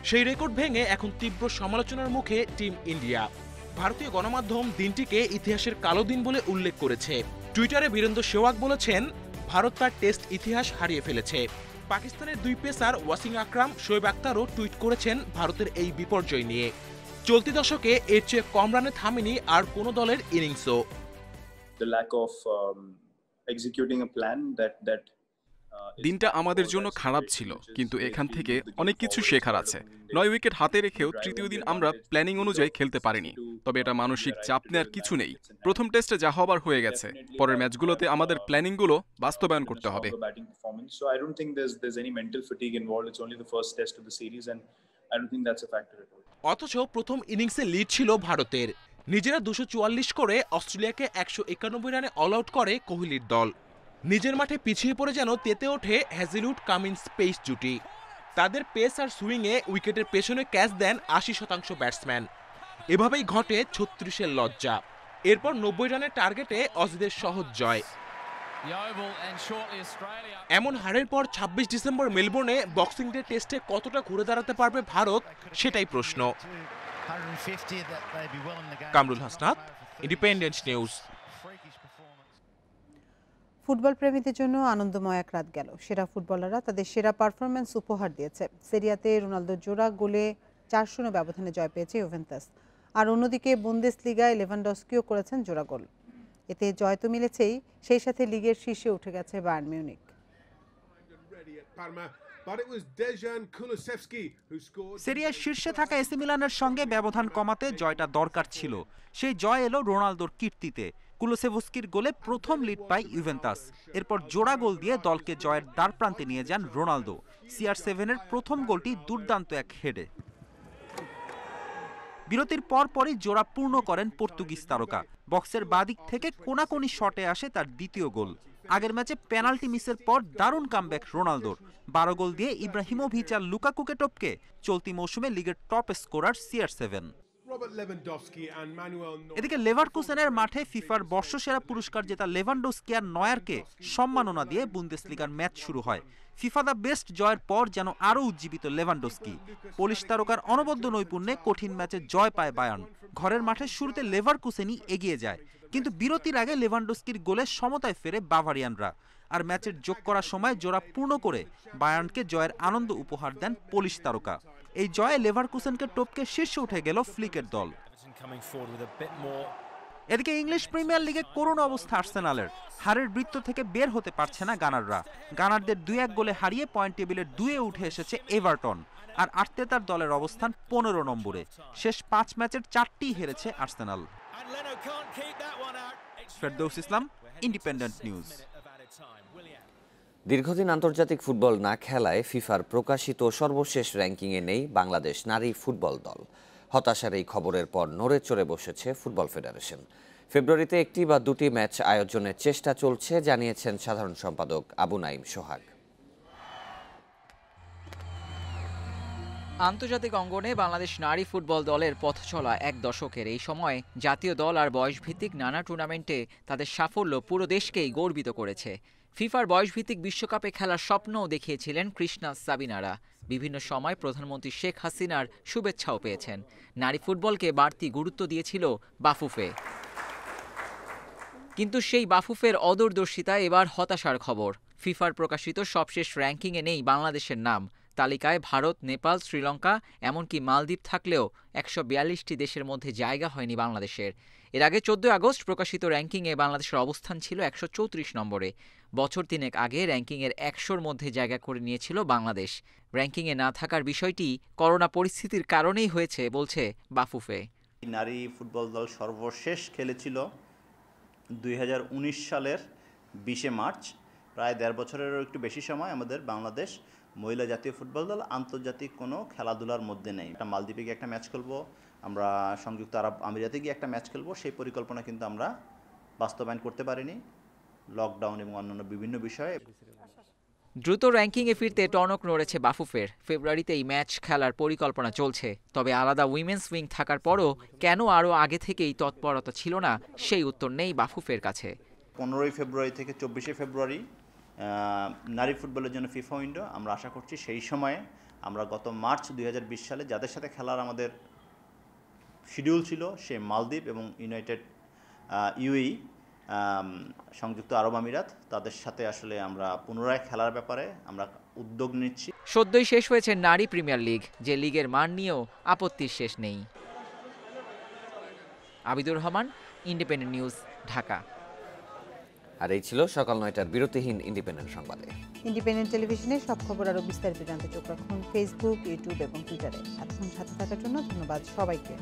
সেই রেকর্ড ভেঙে এখন তীব্র সমালোচনার মুখে টিম ইন্ডিয়া। ভারতীয় গণমাধ্যম দিনটিকে ইতিহাসের কালো দিন বলে উল্লেখ করেছে। টুইটারে বীরেন্দ্র সেহওয়াগ বলেছেন, ভারত তার টেস্ট ইতিহাস হারিয়ে ফেলেছে। পাকিস্তানের 2 পেসার ওয়াসিম আকরাম, শোয়েব আখতারও টুইট করেছেন ভারতের এই বিপর্যয় নিয়ে। চলতি দশকে এর চেয়ে কম রানে থামেনি আর কোনো দলের ইনিংসও। the lack of executing a plan that দিনটা আমাদের জন্য খারাপ ছিল, কিন্তু এখান থেকে অনেক কিছু শেখার আছে। 9 উইকেট হাতে রেখেও তৃতীয় দিন আমরা প্ল্যানিং অনুযায়ী খেলতে পারিনি, তবে এটা মানসিক চাপ নেওয়ার কিছু নেই। প্রথম টেস্টে যা হবার হয়ে গেছে, পরের ম্যাচগুলোতে আমাদের প্ল্যানিংগুলো বাস্তবায়ন করতে হবে। So I don't think there's any mental fatigue involved. It's only the first test of the series and I don't think that's a factor at all. অথচ প্রথম ইনিংসে লিড ছিল ভারতের। নিজেরা 244 করে অস্ট্রেলিয়াকে 191 রানে অল আউট করে কোহলির দল। নিজের মাঠে পিছিয়ে পড়ে যেন তেতে ওঠে হ্যাজেলউড কামিন্স পেস জুটি। তাদের পেস আর সুইংয়ে উইকেটের পেছনে ক্যাচ দেন 80% ব্যাটসম্যান। এভাবেই ঘটে 36-এর লজ্জা। এরপর 90 রানের টার্গেটে অজিদের সহজ জয়। এমন হারের পর 26 ডিসেম্বর মেলবোর্নে বক্সিং ডে টেস্টে কতটা ঘুরে দাঁড়াতে পারবে ভারত, সেটাই প্রশ্ন। Kamrul Hasnat, independent news. Football প্রেমীদের জন্য আনন্দময় এক রাত গেল। সেরা ফুটবলাররা তাদের সেরা পারফরম্যান্স উপহার দিয়েছে। সেরিয়াতে রোনালদোর জোড়া গোলে 4-0 ব্যবধানে জয় পেয়েছে ইউভেন্টাস। আর অন্যদিকে বুন্দেসলিগায় লেভানডস্কিও করেছেন জোড়া গোল। এতে জয় তো মিলেছেই, সেই সাথে লিগের শীর্ষে উঠে গেছে বায়ার্ন মিউনিখ। সেরিয়ার শীর্ষে থাকা এসি মিলানের সঙ্গে ব্যবধান কমাতে জয়টা দরকার ছিল। সেই জয় এলো রোনালদোর কীর্তিতে। কুলুসেভস্কির গোলে প্রথম লিড পায় ইউভেন্টাস। এরপর জোড়া গোল দিয়ে দলকে জয়ের দ্বারপ্রান্তে নিয়ে যান রোনালদো। CR7-এর প্রথম গোলটি দুর্দান্ত এক হেডে। বিরতির পরপরই জোড়া পূর্ণ করেন পর্তুগিজ তারকা। বক্সের বাদিক থেকে কোনাকুনি শটে আসে তার দ্বিতীয় গোল। আগের ম্যাচে পেনাল্টি মিসের পর দারুণ কামব্যাক রোনালদোর। 12 গোল দিয়ে ইব্রাহিমোভিচ আর লুকাকুকে টপকে চলতি মৌসুমে লিগের টপ স্কোরার CR7। এদিকে লেভারকুসেনের মাঠে ফিফার বর্ষসেরা পুরস্কার জেতা লেভানডস্কি আর নয়ারকে সম্মাননা দিয়ে বুন্দেসলিগার ম্যাচ শুরু হয়। ফিফা দ্য বেস্ট জয়ের পর যেন আরও উজ্জীবিত লেভানডস্কি। পোলিশ তারকার অনবদ্য নৈপুণ্যে কঠিন ম্যাচে জয় পায় বায়ার্ন। ঘরের মাঠে শুরুতে লেভারকুসেনই এগিয়ে যায়, কিন্তু বিরতির আগে লেভানডস্কির গোলে সমতায় ফেরে বাভারিয়ানরা। আর ম্যাচের যোগ করার সময় জোড়া পূর্ণ করে বায়ার্নকে জয়ের আনন্দ উপহার দেন পোলিশ তারকা। এই জয়ে লেভারকুসেনকে টপকে শীর্ষে উঠে গেল ফ্লিকের দল। এদিকে ইংলিশ প্রিমিয়ার লিগে করুণ অবস্থা আর্সেনালের। হারের বৃত্ত থেকে বের হতে পারছে না গানাররা। গানারদের 2-1 গোলে হারিয়ে পয়েন্ট টেবিলের 2-এ উঠে এসেছে এভারটন। আর আর্তেতার দলের অবস্থান 15 নম্বরে। শেষ 5 ম্যাচের 4টিই হেরেছে আর্সেনাল। ফেরদৌস ইসলাম, ইন্ডিপেন্ডেন্ট নিউজ। দীর্ঘদিন আন্তর্জাতিক ফুটবল না খেলায় ফিফার প্রকাশিত সর্বশেষ র্যাঙ্কিংয়ে নেই বাংলাদেশ নারী ফুটবল দল। হতাশার এই খবরের পর নড়ে চড়ে বসেছে ফুটবল ফেডারেশন। ফেব্রুয়ারিতে 1 বা 2টি ম্যাচ আয়োজনের চেষ্টা চলছে, জানিয়েছেন সাধারণ সম্পাদক আবু নাইম সোহাগ। আন্তর্জাতিক অঙ্গনে বাংলাদেশ নারী ফুটবল দলের পথ চলা 1 দশকের এই সময় জাতীয় দল আর বয়সভিত্তিক নানা টুর্নামেন্টে তাদের সাফল্য পুরো দেশকেই গর্বিত করেছে। ফিফার বয়সভিত্তিক বিশ্বকাপে খেলার স্বপ্নও দেখিয়েছিলেন কৃষ্ণা সাবিনারা। বিভিন্ন সময় প্রধানমন্ত্রী শেখ হাসিনার শুভেচ্ছাও পেয়েছেন। নারী ফুটবলকে বাড়তি গুরুত্ব দিয়েছিল বাফুফে। কিন্তু সেই বাফুফের অদূরদর্শিতা এবার হতাশার খবর। ফিফার প্রকাশিত সবশেষ র্যাঙ্কিংয়ে নেই বাংলাদেশের নাম। তালিকায় ভারত, নেপাল, শ্রীলঙ্কা এমনকি মালদ্বীপ থাকলেও 142টি দেশের মধ্যে জায়গা হয়নি বাংলাদেশের। এর আগে 14 আগস্ট প্রকাশিত র্যাঙ্কিংয়ে বাংলাদেশের অবস্থান ছিল 134 নম্বরে। বছর 3 আগে র্যাঙ্কিংয়ের 100-র মধ্যে জায়গা করে নিয়েছিল বাংলাদেশ। র্যাঙ্কিংয়ে না থাকার বিষয়টি করোনা পরিস্থিতির কারণেই হয়েছে বলছে বাফুফে। নারী ফুটবল দল সর্বশেষ খেলেছিল 2019 সালের 20 মার্চ। প্রায় 1.5 বছরেরও একটু বেশি সময় আমাদের বাংলাদেশ মহিলা জাতীয় ফুটবল দল আন্তর্জাতিক কোনো খেলাধুলার মধ্যে নেই। একটা মালদ্বীপে গিয়ে একটা ম্যাচ খেলবো, আমরা সংযুক্ত আরব আমিরাতে গিয়ে একটা ম্যাচ খেলবো, সেই পরিকল্পনা কিন্তু আমরা বাস্তবায়ন করতে পারিনি লকডাউন এবং অন্যান্য বিভিন্ন বিষয়ে। দ্রুত র্যাঙ্কিংয়ে ফিরতে টনক নড়েছে বাফুফের। ফেব্রুয়ারিতে এই ম্যাচ খেলার পরিকল্পনা চলছে, তবে আলাদা উইমেন্স উইং থাকার পরও কেন আরও আগে থেকেই তৎপরতা ছিল না, সেই উত্তর নেই বাফুফের কাছে। 15 ফেব্রুয়ারি থেকে 24 ফেব্রুয়ারি নারী ফুটবলের জন্য ফিফা উইন্ডো। আমরা আশা করছি সেই সময়ে আমরা গত মার্চ 2020 সালে যাদের সাথে খেলার আমাদের শিডিউল ছিল, সে মালদ্বীপ এবং ইউনাইটেড ইউএই সংযুক্ত আরব আমিরাত, তাদের সাথে আসলে আমরা পুনরায় খেলার ব্যাপারে আমরা উদ্যোগ নিচ্ছি। সদ্যই শেষ হয়েছে নারী প্রিমিয়ার লিগ, যে লিগের মান নিয়েও আপত্তির শেষ নেই। Abidur Rahman, independent news, Dhaka. আর এই ছিল সকাল 9টার বিরতিহীন ইন্ডিপেন্ডেন্ট সংবাদে। ইন্ডিপেন্ডেন্ট টেলিভিশনে সব খবর আরও বিস্তারিত জানতে চোখ রাখুন ফেসবুক, ইউটিউব এবং টুইটারে। এতক্ষণ সাথে থাকার জন্য ধন্যবাদ সবাইকে।